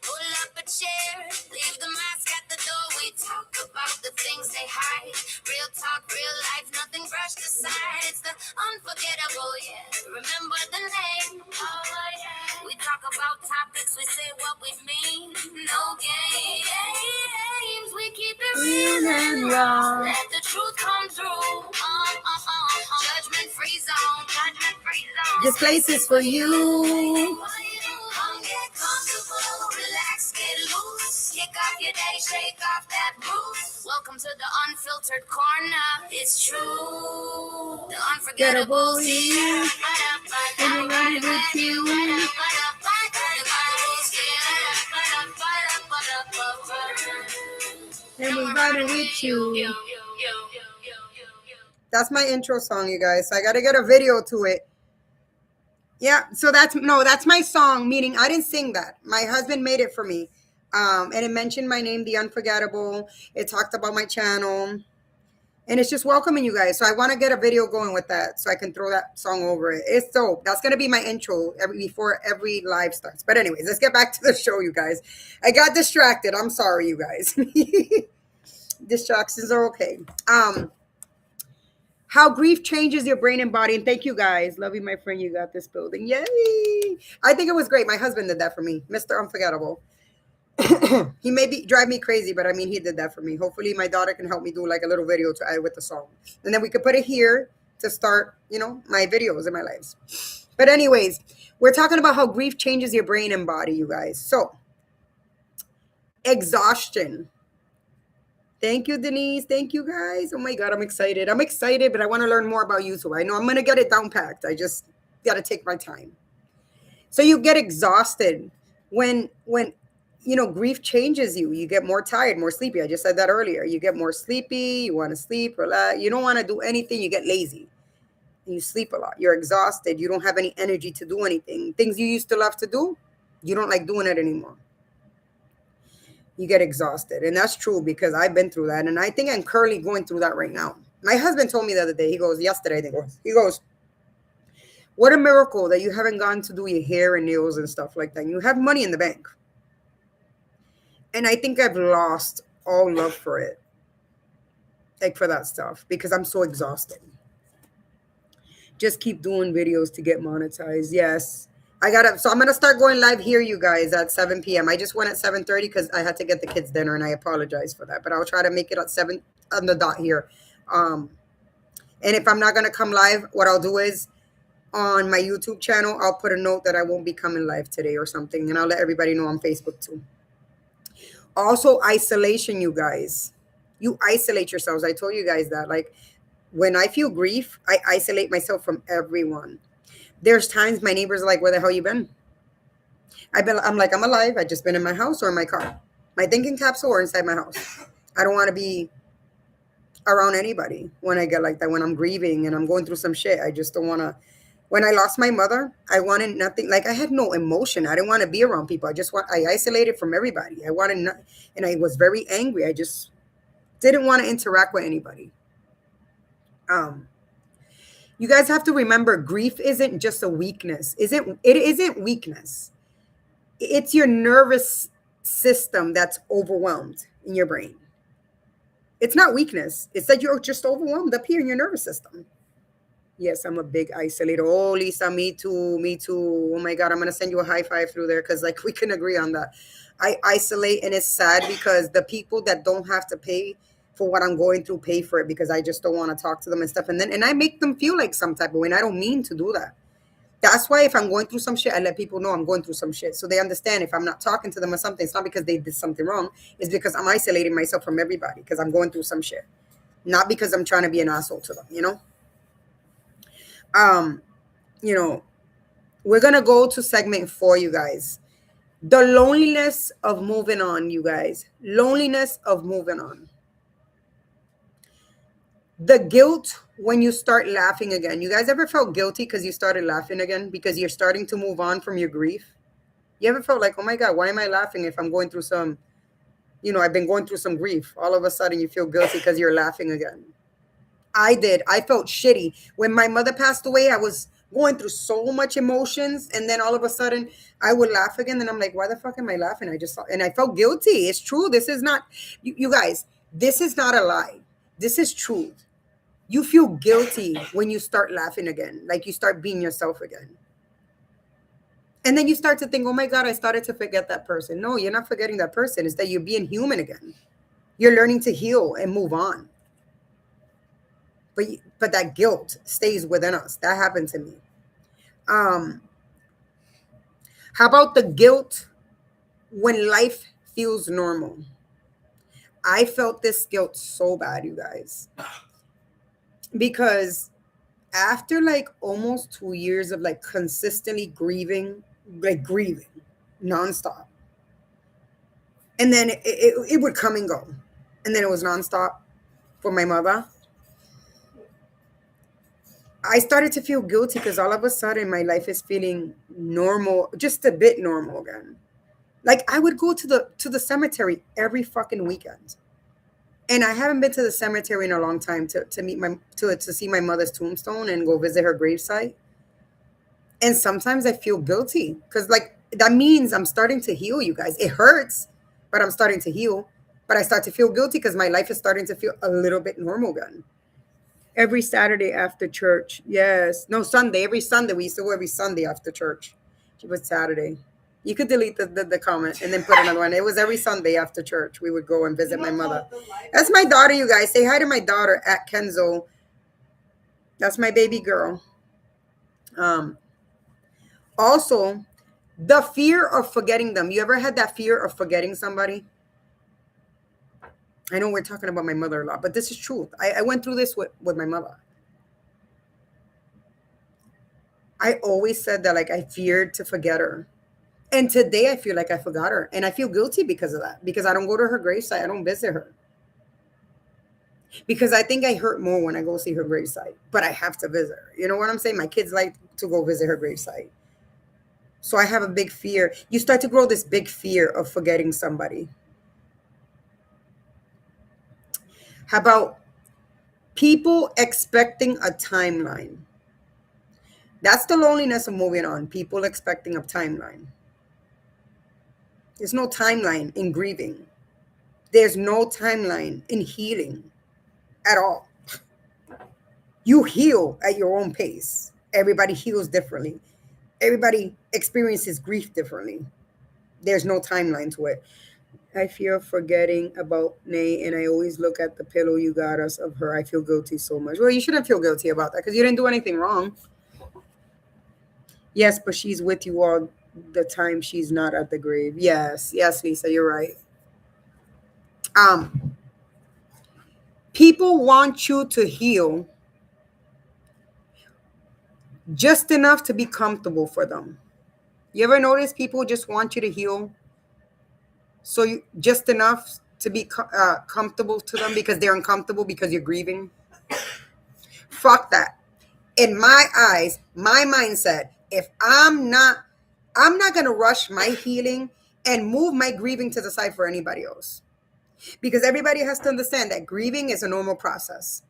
Pull up a chair, leave the mask at the door. We talk about the things they hide. Real talk, real life, nothing brushed aside. It's the unforgettable, yeah. Remember the name? Oh, yeah. We talk about topics, we say what we mean. No games, we keep it real and raw. Let the truth come through. Judgment free zone, judgment free zone. This place is for you. Come get comfortable, relax, get loose. Kick off your day, shake off that roof. Welcome to the unfiltered corner. It's true. The unforgettable here. Everybody with you. Everybody with you. That's my intro song, you guys. So I got to get a video to it. Yeah, so that's my song, meaning I didn't sing that. My husband made it for me. And it mentioned my name, The Unforgettable. It talked about my channel. And it's just welcoming you guys. So I want to get a video going with that so I can throw that song over it. It's dope. That's going to be my intro before every live starts. But anyways, let's get back to the show, you guys. I got distracted. I'm sorry, you guys. Distractions are okay. How grief changes your brain and body. And thank you guys. Love you, my friend. You got this building. Yay. I think it was great. My husband did that for me. Mr. Unforgettable. He may drive me crazy, but I mean, he did that for me. Hopefully my daughter can help me do like a little video to add with the song. And then we could put it here to start, my videos in my lives. But anyways, we're talking about how grief changes your brain and body, you guys. So exhaustion. Thank you, Denise. Thank you, guys. Oh, my God, I'm excited. I'm excited, but I want to learn more about you. So I know I'm going to get it down packed. I just got to take my time. So you get exhausted when grief changes you. You get more tired, more sleepy. I just said that earlier. You get more sleepy. You want to sleep, relax. You don't want to do anything. You get lazy. And you sleep a lot. You're exhausted. You don't have any energy to do anything. Things you used to love to do, you don't like doing it anymore. You get exhausted. And that's true because I've been through that. And I think I'm currently going through that right now. My husband told me the other day, he goes, what a miracle that you haven't gone to do your hair and nails and stuff like that. You have money in the bank. And I think I've lost all love for it. Like for that stuff because I'm so exhausted. Just keep doing videos to get monetized. Yes. So I'm going to start going live here, you guys, at 7 p.m. I just went at 7:30 because I had to get the kids dinner and I apologize for that. But I'll try to make it at 7 on the dot here. And if I'm not going to come live, what I'll do is on my YouTube channel, I'll put a note that I won't be coming live today or something. And I'll let everybody know on Facebook too. Also, isolation, you guys. You isolate yourselves. I told you guys that. Like when I feel grief, I isolate myself from everyone. There's times my neighbors are like, where the hell you been? I'm like, I'm alive. I just been in my house or in my car. My thinking capsule or inside my house. I don't want to be around anybody when I get like that, when I'm grieving and I'm going through some shit. I just don't want to. When I lost my mother, I wanted nothing. Like I had no emotion. I didn't want to be around people. I isolated from everybody. And I was very angry. Didn't want to interact with anybody. You guys have to remember, grief isn't just a weakness. It isn't weakness. It's your nervous system that's overwhelmed in your brain. It's not weakness. It's that you're just overwhelmed up here in your nervous system. Yes, I'm a big isolator. Oh, Lisa, me too. Me too. Oh my God, I'm gonna send you a high five through there because like we can agree on that. I isolate, and it's sad because the people that don't have to pay for what I'm going through pay for it because I just don't want to talk to them and stuff. And I make them feel like some type of way. And I don't mean to do that. That's why if I'm going through some shit, I let people know I'm going through some shit. So they understand if I'm not talking to them or something, it's not because they did something wrong. It's because I'm isolating myself from everybody because I'm going through some shit. Not because I'm trying to be an asshole to them, you know? You know, we're gonna go to segment 4, you guys. The loneliness of moving on, you guys. Loneliness of moving on. The guilt when you start laughing again. You guys ever felt guilty because you started laughing again because you're starting to move on from your grief? You ever felt like, oh my God, why am I laughing if I'm going through some, I've been going through some grief. All of a sudden you feel guilty because you're laughing again. I did. I felt shitty. When my mother passed away, I was going through so much emotions. And then all of a sudden I would laugh again. And I'm like, why the fuck am I laughing? And I felt guilty. It's true. This is not, you guys, this is not a lie. This is truth. You feel guilty when you start laughing again, like you start being yourself again. And then you start to think, oh my God, I started to forget that person. No, you're not forgetting that person. It's that you're being human again. You're learning to heal and move on. But that guilt stays within us. That happened to me. How about the guilt when life feels normal? I felt this guilt so bad, you guys. Because after like almost 2 years of like consistently grieving nonstop. And then it would come and go. And then it was nonstop for my mother. I started to feel guilty because all of a sudden my life is feeling normal, just a bit normal again. Like I would go to the cemetery every fucking weekend. And I haven't been to the cemetery in a long time to see my mother's tombstone and go visit her gravesite. And sometimes I feel guilty because like that means I'm starting to heal, you guys. It hurts, but I'm starting to heal. But I start to feel guilty because my life is starting to feel a little bit normal again. Every Saturday after church. Yes. No, Sunday. Every Sunday. We used to go every Sunday after church. It was Saturday. You could delete the comment and then put another one. It was every Sunday after church. We would go and visit my mother. That's my daughter, you guys. Say hi to my daughter at Kenzo. That's my baby girl. Also, the fear of forgetting them. You ever had that fear of forgetting somebody? I know we're talking about my mother a lot, but this is truth. I went through this with my mother. I always said that like I feared to forget her. And today I feel like I forgot her. And I feel guilty because of that. Because I don't go to her gravesite. I don't visit her. Because I think I hurt more when I go see her gravesite. But I have to visit her. You know what I'm saying? My kids like to go visit her gravesite. So I have a big fear. You start to grow this big fear of forgetting somebody. How about people expecting a timeline? That's the loneliness of moving on. People expecting a timeline. There's no timeline in grieving. There's no timeline in healing at all. You heal at your own pace. Everybody heals differently. Everybody experiences grief differently. There's no timeline to it. I fear forgetting about Nay, and I always look at the pillow you got us of her. I feel guilty so much. Well, you shouldn't feel guilty about that because you didn't do anything wrong. Yes, but she's with you all the time. She's not at the grave. Yes, Lisa, you're right. People want you to heal just enough to be comfortable for them. You ever notice people just want you to heal so you just enough to be comfortable to them because they're uncomfortable because you're grieving? Fuck that. In my eyes, my mindset, if I'm not going to rush my healing and move my grieving to the side for anybody else. Because everybody has to understand that grieving is a normal process,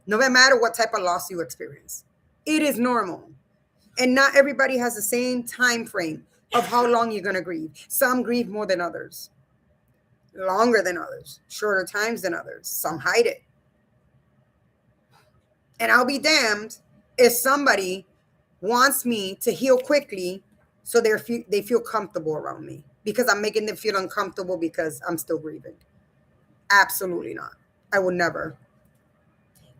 no matter what type of loss you experience. It is normal. And not everybody has the same time frame of how long you're going to grieve. Some grieve more than others, longer than others, shorter times than others. Some hide it. And I'll be damned if somebody wants me to heal quickly so they feel comfortable around me because I'm making them feel uncomfortable because I'm still grieving. Absolutely not. I would never.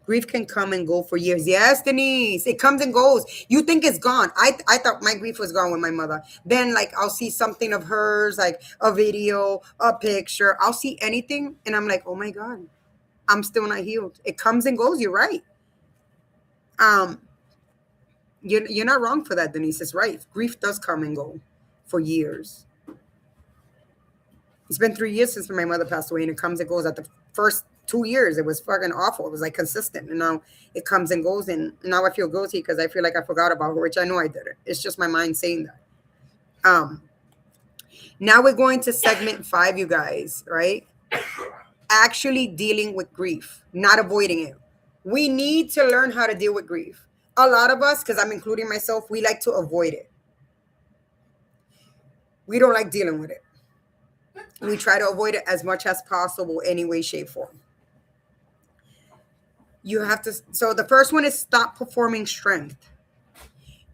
Grief can come and go for years. Yes, Denise, it comes and goes. You think it's gone. I thought my grief was gone with my mother. Then, like, I'll see something of hers, like a video, a picture. I'll see anything, and I'm like, oh my God, I'm still not healed. It comes and goes. You're right. You're not wrong for that, Denise. It's right. Grief does come and go for years. It's been 3 years since my mother passed away, and it comes and goes. At the first 2 years, it was fucking awful. It was like consistent, and now it comes and goes. And now I feel guilty because I feel like I forgot about her, which I know I did it. It's just my mind saying that. Now we're going to segment 5, you guys. Right? Actually dealing with grief, not avoiding it. We need to learn how to deal with grief. A lot of us, because I'm including myself, we like to avoid it. We don't like dealing with it. We try to avoid it as much as possible, any way, shape, form. You have to. So the first one is stop performing strength.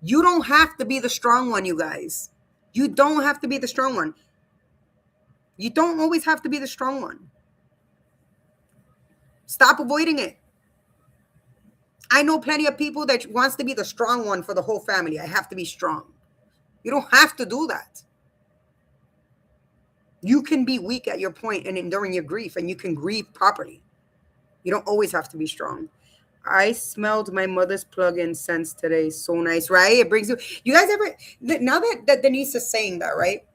You don't have to be the strong one, you guys. You don't have to be the strong one. You don't always have to be the strong one. Stop avoiding it. I know plenty of people that wants to be the strong one for the whole family. I have to be strong. You don't have to do that. You can be weak at your point and enduring your grief, and you can grieve properly. You don't always have to be strong. I smelled my mother's plug-in scents today. So nice, right? It brings you guys ever, now that Denise is saying that, right?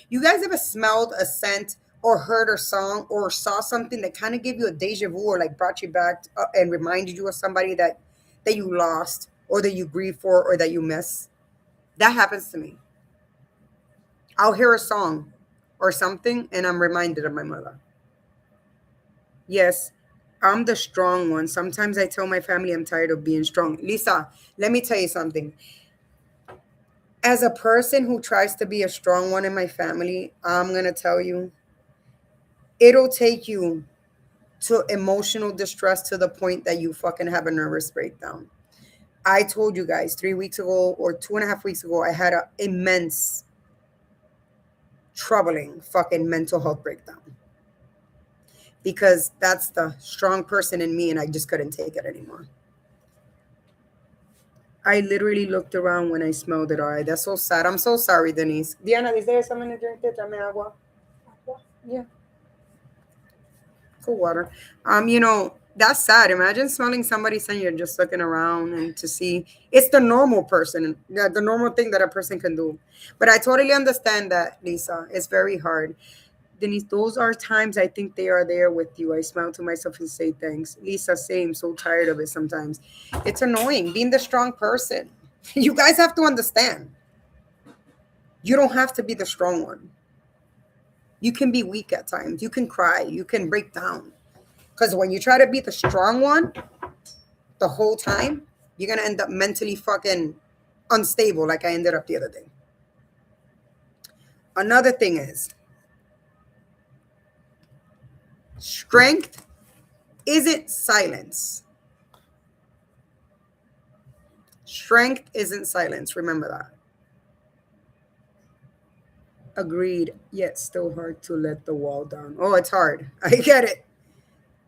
You guys ever smelled a scent or heard a song or saw something that kind of gave you a deja vu or like brought you back and reminded you of somebody that you lost or that you grieve for or that you miss? That happens to me. I'll hear a song or something and I'm reminded of my mother. Yes, I'm the strong one. Sometimes I tell my family I'm tired of being strong. Lisa, let me tell you something. As a person who tries to be a strong one in my family, I'm going to tell you, it'll take you to emotional distress to the point that you fucking have a nervous breakdown. I told you guys 3 weeks ago or 2.5 weeks ago, I had an immense, troubling fucking mental health breakdown. Because that's the strong person in me and I just couldn't take it anymore. I literally looked around when I smelled it. All right, that's so sad. I'm so sorry, Denise. Diana, is there something to drink? Dame agua. Yeah. Cool water. That's sad. Imagine smelling somebody saying you're just looking around and to see. It's the normal person, the normal thing that a person can do. But I totally understand that, Lisa. It's very hard. Denise, those are times I think they are there with you. I smile to myself and say thanks. Lisa, same. So tired of it sometimes. It's annoying being the strong person. You guys have to understand. You don't have to be the strong one. You can be weak at times. You can cry. You can break down. Because when you try to be the strong one the whole time, you're going to end up mentally fucking unstable like I ended up the other day. Another thing is, strength isn't silence. Strength isn't silence. Remember that. Agreed, yet still hard to let the wall down. Oh, it's hard. I get it.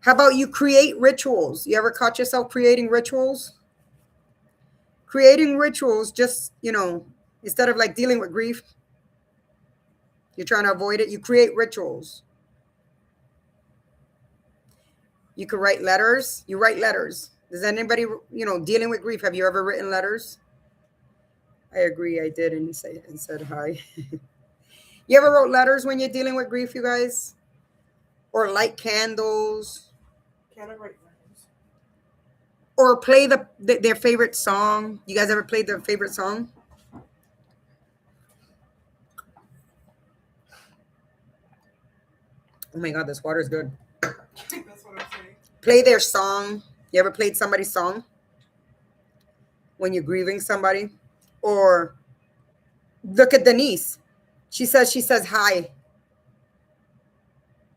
How about you create rituals? You ever caught yourself creating rituals? Creating rituals just, instead of like dealing with grief, you're trying to avoid it, you create rituals. You could write letters. You write letters. Does anybody, dealing with grief, have you ever written letters? I agree, I did, and said hi. You ever wrote letters when you're dealing with grief, you guys? Or light candles? Can I write letters? Or play their favorite song? You guys ever played their favorite song? Oh my God, this water is good. That's what I'm saying. Play their song. You ever played somebody's song when you're grieving somebody? Or look at Denise. She says hi.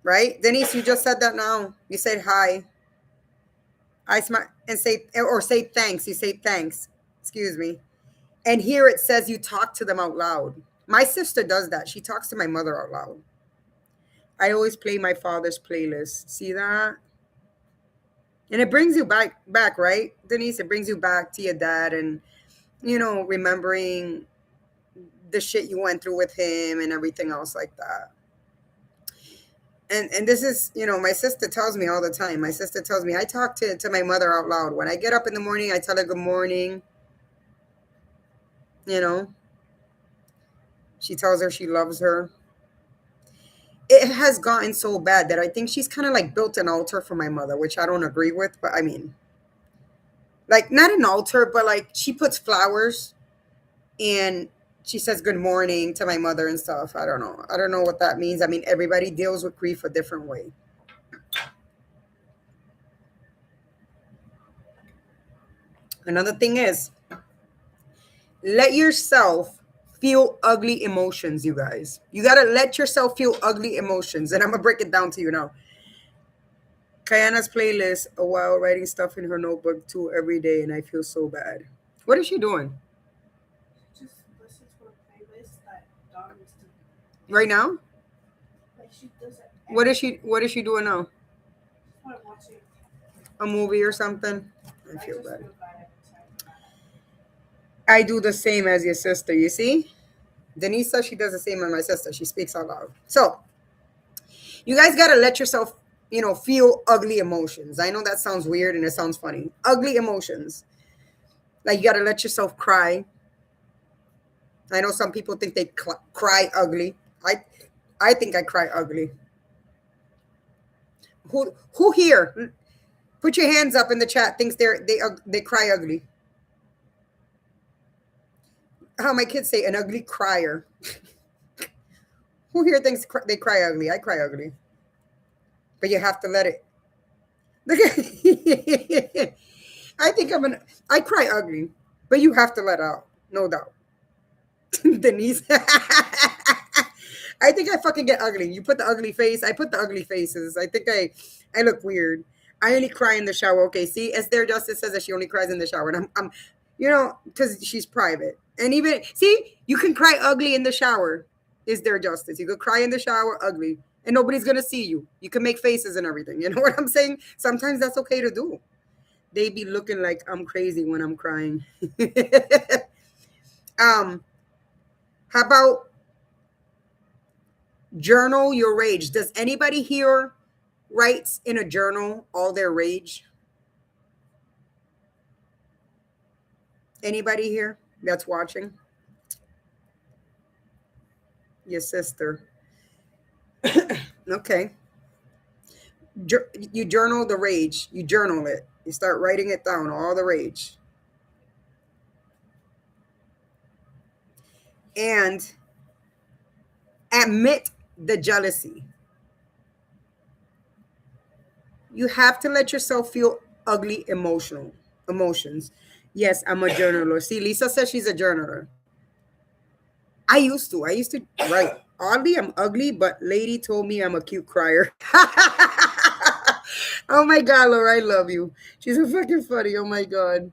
Right? Denise, you just said that now. You said hi. I smile and say, or say thanks. You say thanks. Excuse me. And here it says you talk to them out loud. My sister does that. She talks to my mother out loud. I always play my father's playlist. See that? And it brings you back, right, Denise? It brings you back to your dad and, remembering the shit you went through with him and everything else like that. And this is, my sister tells me all the time. My sister tells me I talk to my mother out loud. When I get up in the morning, I tell her good morning. She tells her she loves her. It has gotten so bad that I think she's kind of like built an altar for my mother, which I don't agree with. But I mean, like not an altar, but like she puts flowers and she says good morning to my mother and stuff. I don't know. I don't know what that means. I mean, everybody deals with grief a different way. Another thing is, let yourself feel ugly emotions, you guys. You got to let yourself feel ugly emotions. And I'm going to break it down to you now. Kayana's playlist a while writing stuff in her notebook too every day, and I feel so bad. What is she doing? Just listen to a playlist that Dawn used to. Right now? Like she does it. What is she doing now? Just want to watch it. A movie or something? I feel just bad. feel bad every time. I do the same as your sister, you see? Denise says she does the same as my sister. She speaks out loud. So, you guys got to let yourself, feel ugly emotions. I know that sounds weird and it sounds funny. Ugly emotions. Like, you got to let yourself cry. I know some people think they cry ugly. I think I cry ugly. Who here? Put your hands up in the chat. Thinks they cry ugly. How my kids say, an ugly crier. Who here thinks they cry ugly? I cry ugly. But you have to let it. Look at I think I cry ugly, but you have to let out. No doubt. Denise. I think I fucking get ugly. You put the ugly face. I put the ugly faces. I think I look weird. I only cry in the shower. Okay, see, Esther Justice says that she only cries in the shower. And I'm because she's private. And even, see, you can cry ugly in the shower. Is there justice? You could cry in the shower ugly. And nobody's going to see you. You can make faces and everything. You know what I'm saying? Sometimes that's okay to do. They be looking like I'm crazy when I'm crying. How about journal your rage? Does anybody here writes in a journal all their rage? Anybody here that's watching? Your sister. Okay. You journal the rage. You journal it. You start writing it down, all the rage. And admit the jealousy. You have to let yourself feel ugly emotions. Yes, I'm a journaler. See, Lisa says she's a journaler. I used to write. Oddly, I'm ugly, but lady told me I'm a cute crier. Oh my God, Laura, I love you. She's so fucking funny. Oh my God.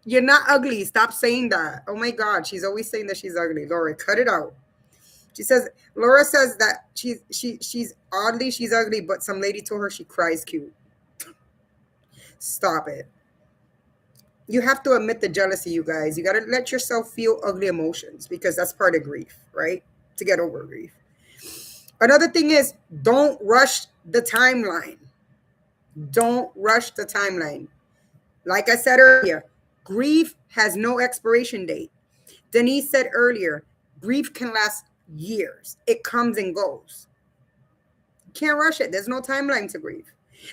You're not ugly. Stop saying that. Oh my God. She's always saying that she's ugly. Laura, cut it out. Laura says that she's oddly, she's ugly, but some lady told her she cries cute. Stop it. You have to admit the jealousy, you guys. You got to let yourself feel ugly emotions because that's part of grief, right? To get over grief. Another thing is don't rush the timeline. Don't rush the timeline. Like I said earlier, grief has no expiration date. Denise said earlier, grief can last years. It comes and goes. You can't rush it. There's no timeline to grief.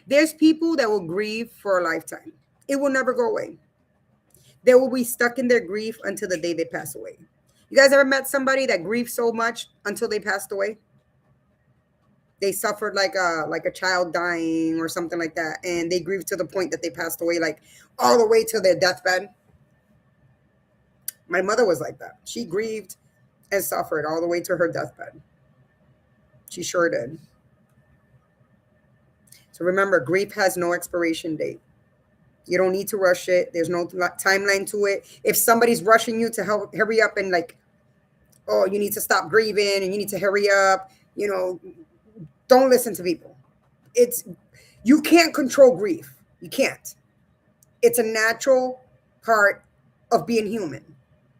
There's people that will grieve for a lifetime. It will never go away. They will be stuck in their grief until the day they pass away. You guys ever met somebody that grieved so much until they passed away? they suffered like a child dying or something like that, and they grieved to the point that they passed away, like all the way to their deathbed. My mother was like that. She grieved and suffered all the way to her deathbed. She sure did. So remember, grief has no expiration date. You don't need to rush it. There's no timeline to it. If somebody's rushing you to help hurry up and like, oh, you need to stop grieving and you need to hurry up, don't listen to people. It's You can't control grief. You can't. It's a natural part of being human.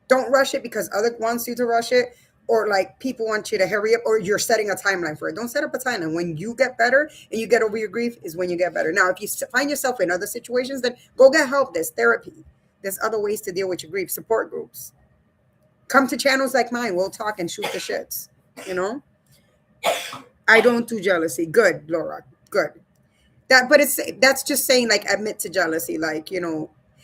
Don't rush it because other wants you to rush it, or like people want you to hurry up, or you're setting a timeline for it. Don't set up a timeline. When you get better and you get over your grief is when you get better. Now, if you find yourself in other situations, then go get help. There's therapy. There's other ways to deal with your grief. Support groups. Come to channels like mine. We'll talk and shoot the shits. I don't do jealousy. Good, Laura. Good. That's just saying, like, admit to jealousy. Like,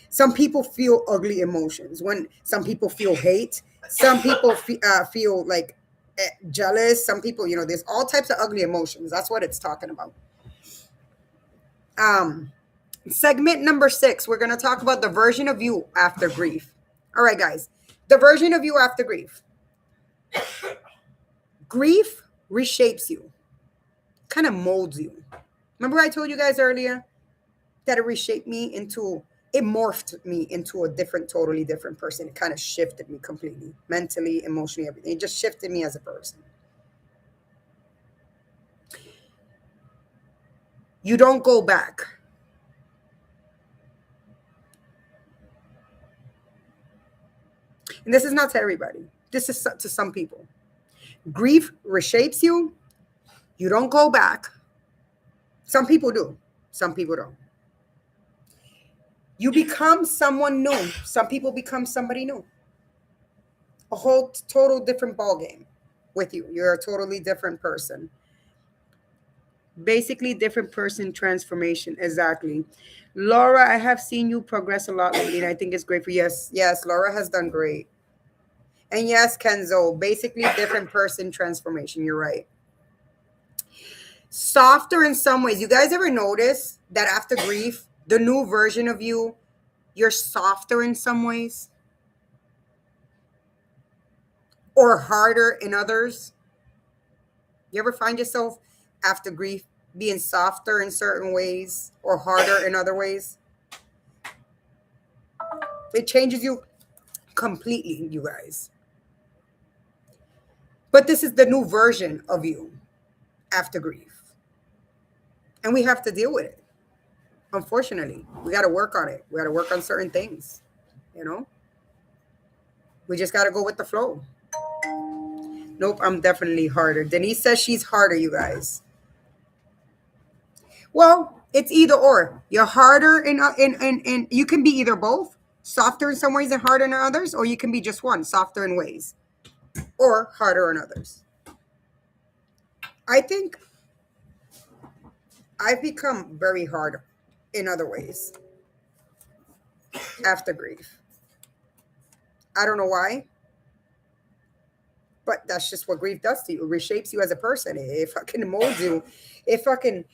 some people feel ugly emotions. When some people feel hate, some people feel like jealous. Some people, there's all types of ugly emotions. That's what it's talking about. Segment number 6, we're going to talk about the version of you after grief. All right, guys. The version of you after grief. Grief reshapes you, kind of molds you. Remember I told you guys earlier that it morphed me into a totally different person. It kind of shifted me completely, mentally, emotionally, everything. It just shifted me as a person. You don't go back. And this is not to everybody. This is to some people. Grief reshapes you. You don't go back. Some people do. Some people don't. You become someone new. Some people become somebody new. A whole total different ballgame with you. You're a totally different person. Basically, different person transformation. Exactly. Laura, I have seen you progress a lot lately, and I think it's great for you. Yes, Laura has done great. And yes, Kenzo, basically different person transformation. You're right. Softer in some ways. You guys ever notice that after grief, the new version of you, you're softer in some ways? Or harder in others? You ever find yourself after grief being softer in certain ways or harder in other ways? It changes you completely, you guys. But this is the new version of you after grief. And we have to deal with it. Unfortunately, we got to work on it. We got to work on certain things, We just got to go with the flow. Nope, I'm definitely harder. Denise says she's harder, you guys. Well, it's either or. You're harder in you can be either both, softer in some ways and harder in others, or you can be just one, softer in ways or harder in others. I think I've become very hard in other ways after grief. I don't know why, but that's just what grief does to you. It reshapes you as a person. It fucking molds you. It fucking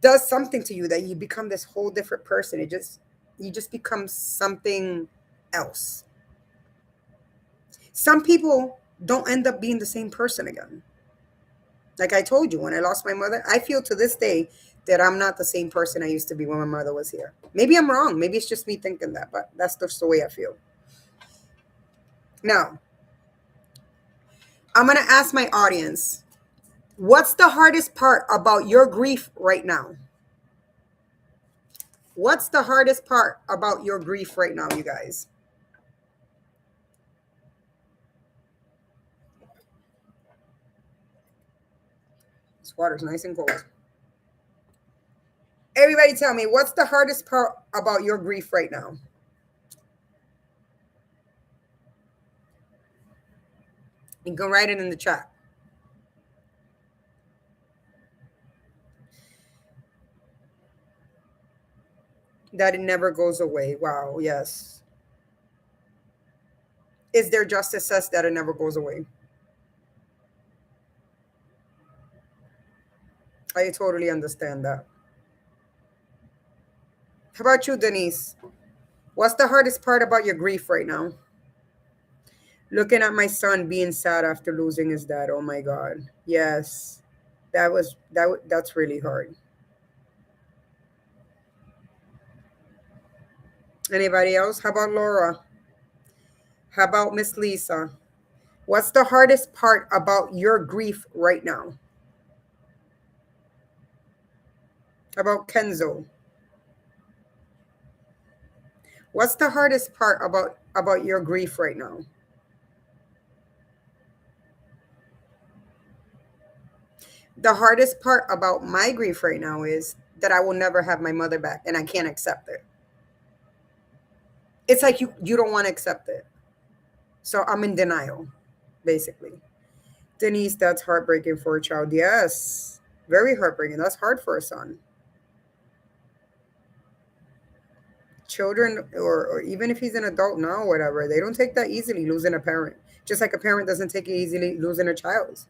does something to you that you become this whole different person. You just become something else. Some people don't end up being the same person again. Like I told you, when I lost my mother, I feel to this day that I'm not the same person I used to be when my mother was here. Maybe I'm wrong. Maybe it's just me thinking that, but that's just the way I feel. Now, I'm going to ask my audience, what's the hardest part about your grief right now? What's the hardest part about your grief right now, you guys? This water's nice and cold. Everybody tell me, what's the hardest part about your grief right now? You can write it in the chat. That it never goes away. Wow, yes. Is there justice says that it never goes away? I totally understand that. How about you, Denise? What's the hardest part about your grief right now? Looking at my son being sad after losing his dad. Oh my God. Yes. That's really hard. Anybody else? How about Laura? How about Miss Lisa? What's the hardest part about your grief right now? How about Kenzo? What's the hardest part about your grief right now? The hardest part about my grief right now is that I will never have my mother back and I can't accept it. It's like you don't want to accept it. So I'm in denial, basically. Denise, that's heartbreaking for a child. Yes. Very heartbreaking. That's hard for a son. Children, or even if he's an adult now or whatever, they don't take that easily losing a parent. Just like a parent doesn't take it easily losing a child.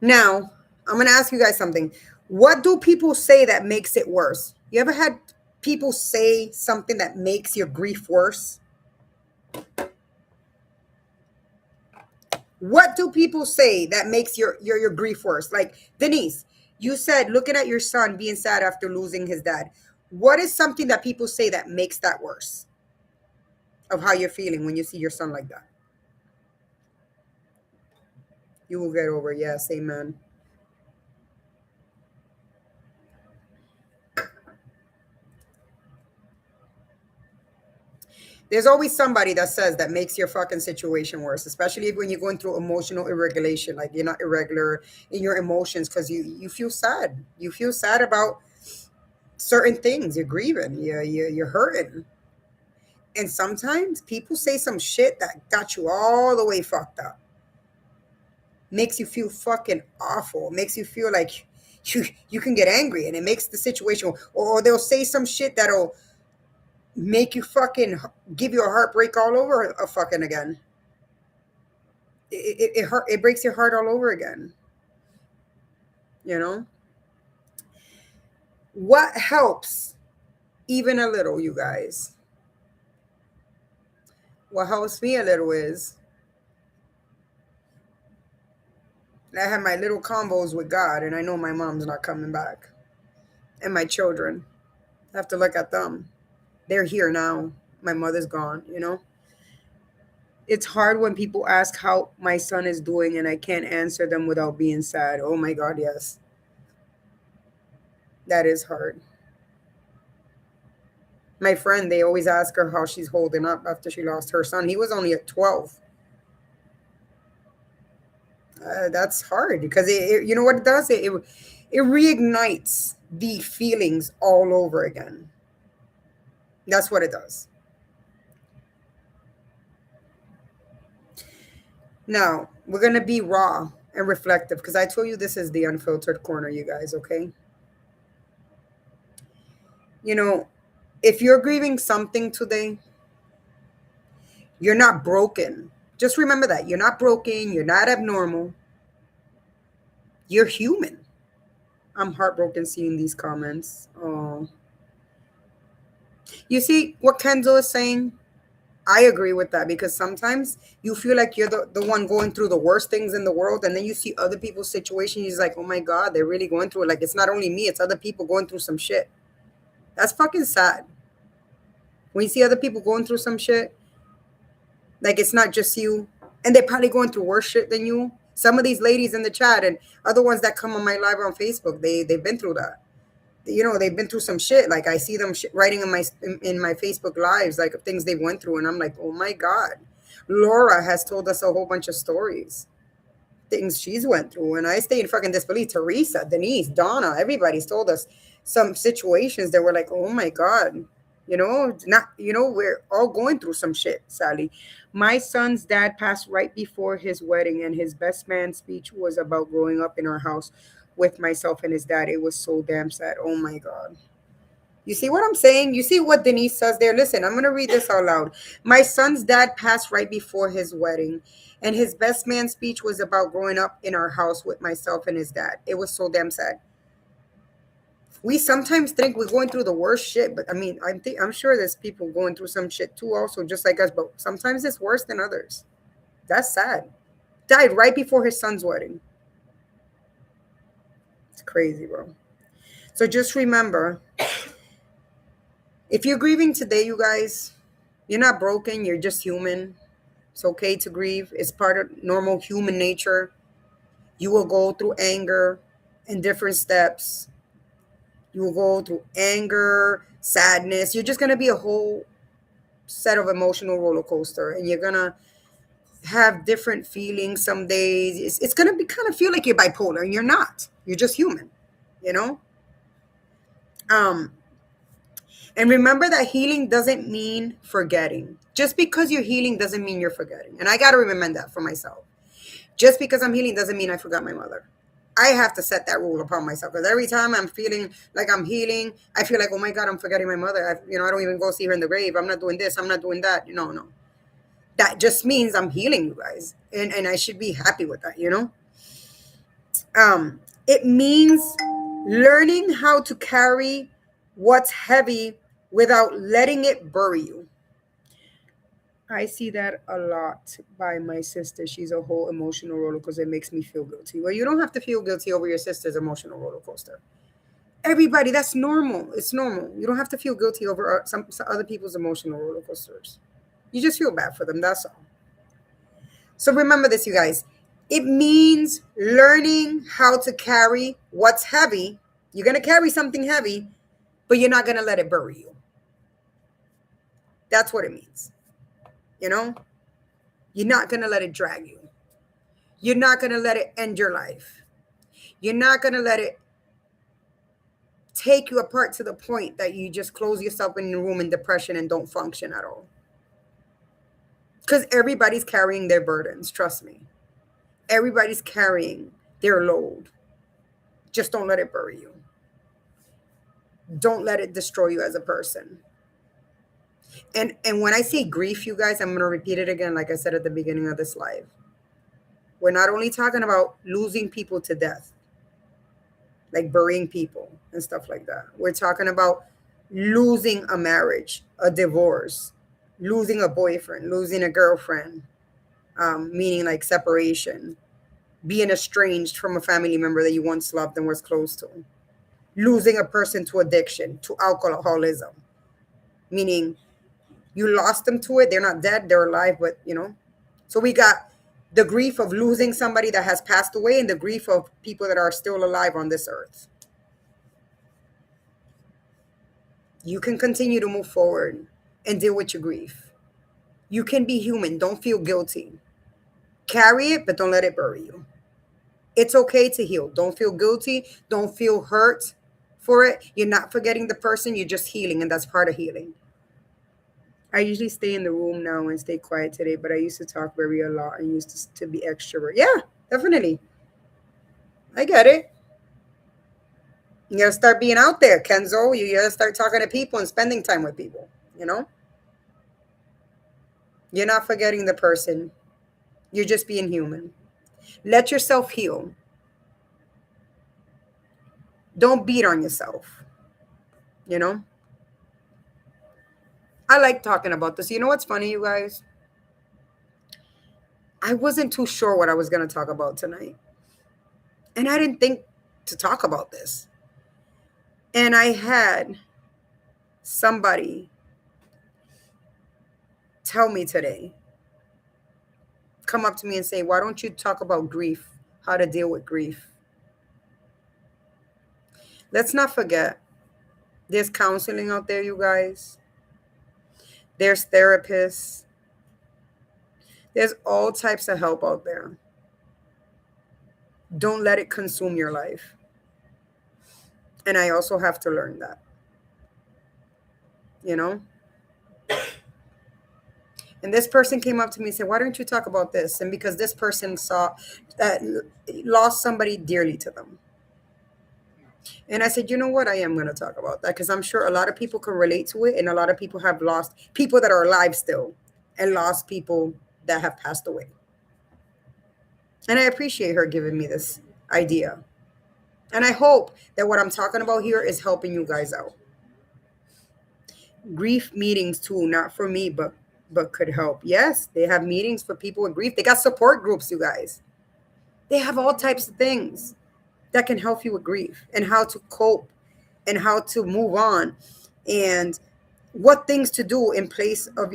Now, I'm going to ask you guys something. What do people say that makes it worse? You ever had people say something that makes your grief worse? What do people say that makes your grief worse? Like Denise, you said looking at your son being sad after losing his dad. What is something that people say that makes that worse of how you're feeling when you see your son like that? You will get over. Yes, amen. There's always somebody that says that makes your fucking situation worse, especially when you're going through emotional irregulation, like you're not irregular in your emotions because you feel sad. You feel sad about certain things. You're grieving. You're hurting. And sometimes people say some shit that got you all the way fucked up. Makes you feel fucking awful. Makes you feel like you can get angry and it makes the situation, or they'll say some shit that'll make you fucking give you a heartbreak all over a fucking again. It breaks your heart all over again. You know what helps even a little, you guys. What helps me a little is I have my little combos with God, and I know my mom's not coming back, and my children. I have to look at them. They're here now. My mother's gone. It's hard when people ask how my son is doing, and I can't answer them without being sad. Oh my God, yes, that is hard. My friend, they always ask her how she's holding up after she lost her son. He was only at 12. That's hard because you know what it does? It reignites the feelings all over again. That's what it does. Now, we're going to be raw and reflective because I told you this is the unfiltered corner, you guys, okay? You know, if you're grieving something today, you're not broken. Just remember that. You're not broken. You're not abnormal. You're human. I'm heartbroken seeing these comments. Oh. You see what Kenzo is saying? I agree with that because sometimes you feel like you're the one going through the worst things in the world, and then you see other people's situation. You're like, oh my God, they're really going through it. Like, it's not only me, it's other people going through some shit. That's fucking sad. When you see other people going through some shit, like it's not just you, and they're probably going through worse shit than you. Some of these ladies in the chat and other ones that come on my live on Facebook, they've been through that. They've been through some shit. Like I see them writing in my Facebook lives, like things they went through, and I'm like, oh my God. Laura has told us a whole bunch of stories, things she's went through, and I stay in fucking disbelief. Teresa, Denise, Donna, everybody's told us some situations that were like, oh my God. Not, we're all going through some shit, Sally. My son's dad passed right before his wedding, and his best man speech was about growing up in our house with myself and his dad. It was so damn sad. Oh my God. You see what I'm saying? You see what Denise says there? Listen, I'm going to read this out loud. My son's dad passed right before his wedding, and his best man speech was about growing up in our house with myself and his dad. It was so damn sad. We sometimes think we're going through the worst shit, but I mean, I'm sure there's people going through some shit too, also just like us. But sometimes it's worse than others. That's sad. Died right before his son's wedding. It's crazy, bro. So just remember, if you're grieving today, you guys, you're not broken. You're just human. It's okay to grieve. It's part of normal human nature. You will go through anger in different steps. You will go through anger, sadness. You're just going to be a whole set of emotional roller coaster, and you're going to have different feelings some days. It's going to be kind of feel like you're bipolar, and you're not. You're just human, you know? And remember that healing doesn't mean forgetting. Just because you're healing doesn't mean you're forgetting. And I got to remember that for myself. Just because I'm healing doesn't mean I forgot my mother. I have to set that rule upon myself, because every time I'm feeling like I'm healing, I feel like, oh my God, I'm forgetting my mother. I don't even go see her in the grave. I'm not doing this. I'm not doing that. No. That just means I'm healing, you guys. And I should be happy with that, It means learning how to carry what's heavy without letting it bury you. I see that a lot by my sister. She's a whole emotional roller coaster. It makes me feel guilty. Well, you don't have to feel guilty over your sister's emotional roller coaster. Everybody, that's normal. It's normal. You don't have to feel guilty over some other people's emotional roller coasters. You just feel bad for them. That's all. So remember this, you guys. It means learning how to carry what's heavy. You're going to carry something heavy, but you're not going to let it bury you. That's what it means. You're not going to let it drag you. You're not going to let it end your life. You're not going to let it take you apart to the point that you just close yourself in the room in depression and don't function at all. Because everybody's carrying their burdens, trust me. Everybody's carrying their load. Just don't let it bury you. Don't let it destroy you as a person. And when I say grief, you guys, I'm going to repeat it again, like I said at the beginning of this live. We're not only talking about losing people to death, like burying people and stuff like that. We're talking about losing a marriage, a divorce, losing a boyfriend, losing a girlfriend, meaning like separation, being estranged from a family member that you once loved and was close to, losing a person to addiction, to alcoholism, meaning you lost them to it. They're not dead, they're alive, but So we got the grief of losing somebody that has passed away and the grief of people that are still alive on this earth. You can continue to move forward and deal with your grief. You can be human. Don't feel guilty. Carry it, but don't let it bury you. It's okay to heal. Don't feel guilty. Don't feel hurt for it. You're not forgetting the person. You're just healing, and that's part of healing. I usually stay in the room now and stay quiet today, but I used to talk very a lot and used to be extrovert. Yeah, definitely. I get it. You gotta start being out there, Kenzo. You gotta start talking to people and spending time with people, You're not forgetting the person. You're just being human. Let yourself heal. Don't beat on yourself. I like talking about this. You know what's funny, you guys? I wasn't too sure what I was going to talk about tonight. And I didn't think to talk about this. And I had somebody tell me today, come up to me and say, why don't you talk about grief, how to deal with grief? Let's not forget, there's counseling out there, you guys. There's therapists. There's all types of help out there. Don't let it consume your life. And I also have to learn that. And this person came up to me and said, why don't you talk about this? And because this person saw that lost somebody dearly to them. And I said, you know what? I am going to talk about that because I'm sure a lot of people can relate to it. And a lot of people have lost people that are alive still and lost people that have passed away. And I appreciate her giving me this idea. And I hope that what I'm talking about here is helping you guys out. Grief meetings too, not for me, but could help. Yes, they have meetings for people with grief. They got support groups, you guys. They have all types of things that can help you with grief and how to cope and how to move on and what things to do in place of,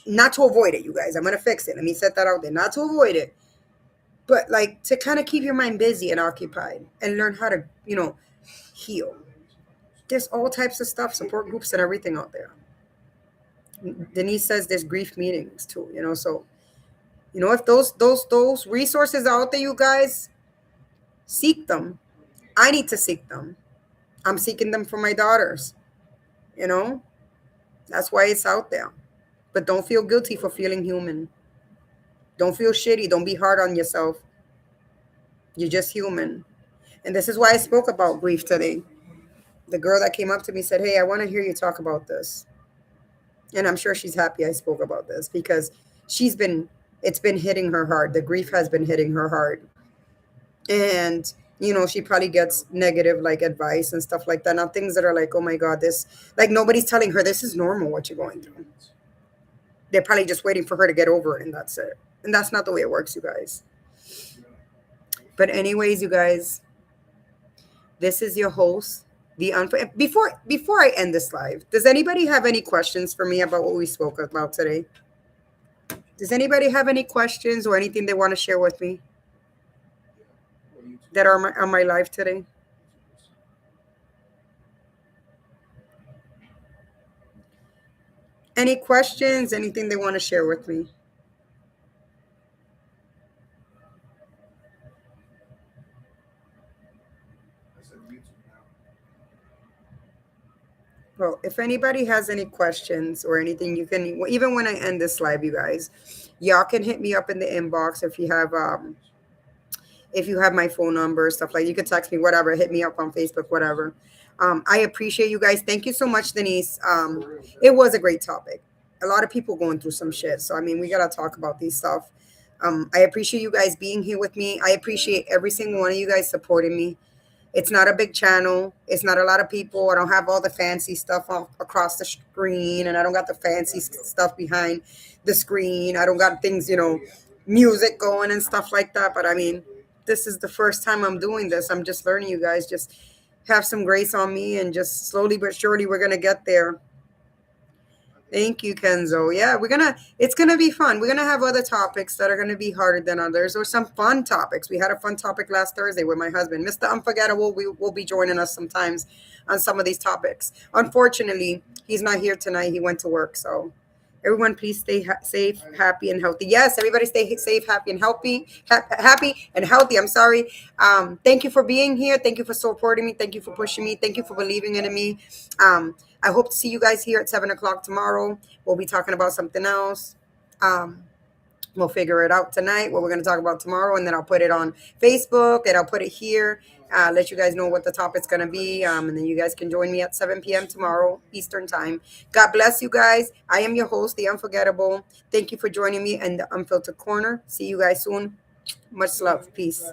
not to avoid it, you guys. I'm going to fix it. Let me set that out there. Not to avoid it, but like to kind of keep your mind busy and occupied and learn how to, heal. There's all types of stuff, support groups and everything out there. Denise says there's grief meetings too, so if those resources are out there, you guys, seek them. I need to seek them. I'm seeking them for my daughters. You know, that's why it's out there. But don't feel guilty for feeling human. Don't feel shitty. Don't be hard on yourself. You're just human. And this is why I spoke about grief today. The girl that came up to me said, "Hey, I want to hear you talk about this." And I'm sure she's happy I spoke about this because it's been hitting her hard. The grief has been hitting her hard. And she probably gets negative like advice and stuff like that. Now things that are like, oh my God, this, like, nobody's telling her this is normal what you're going through. They're probably just waiting for her to get over it, and that's it. And that's not the way it works, you guys. But anyways, you guys, this is your host, before I end this live, does anybody have any questions for me about what we spoke about today? Does anybody have any questions or anything they want to share with me that are on my live today? Any questions? Anything they want to share with me? Well, if anybody has any questions or anything, you can, even when I end this live, you guys, y'all can hit me up in the inbox if you have my phone number, stuff like, you can text me, whatever, hit me up on Facebook, whatever. I appreciate you guys. Thank you so much, Denise. It was a great topic. A lot of people going through some shit. So, I mean, we got to talk about these stuff. I appreciate you guys being here with me. I appreciate every single one of you guys supporting me. It's not a big channel. It's not a lot of people. I don't have all the fancy stuff across the screen, and I don't got the fancy stuff behind the screen. I don't got things, music going and stuff like that. But I mean, this is the first time I'm doing this. I'm just learning, you guys. Just have some grace on me, and just slowly but surely we're gonna get there. Thank you, Kenzo. Yeah, it's gonna be fun. We're gonna have other topics that are gonna be harder than others, or some fun topics. We had a fun topic last Thursday with my husband, Mr. Unforgettable. We will be joining us sometimes on some of these topics. Unfortunately, he's not here tonight. He went to work. So everyone, please stay safe, happy, and healthy. Yes, everybody stay safe, happy, and healthy. Happy and healthy. I'm sorry. Thank you for being here. Thank you for supporting me. Thank you for pushing me. Thank you for believing in me. I hope to see you guys here at 7 o'clock tomorrow. We'll be talking about something else. We'll figure it out tonight, what we're going to talk about tomorrow, and then I'll put it on Facebook, and I'll put it here, let you guys know what the topic's going to be, and then you guys can join me at 7 p.m. tomorrow, Eastern Time. God bless you guys. I am your host, The Unforgettable. Thank you for joining me in the Unfiltered Corner. See you guys soon. Much love. Peace.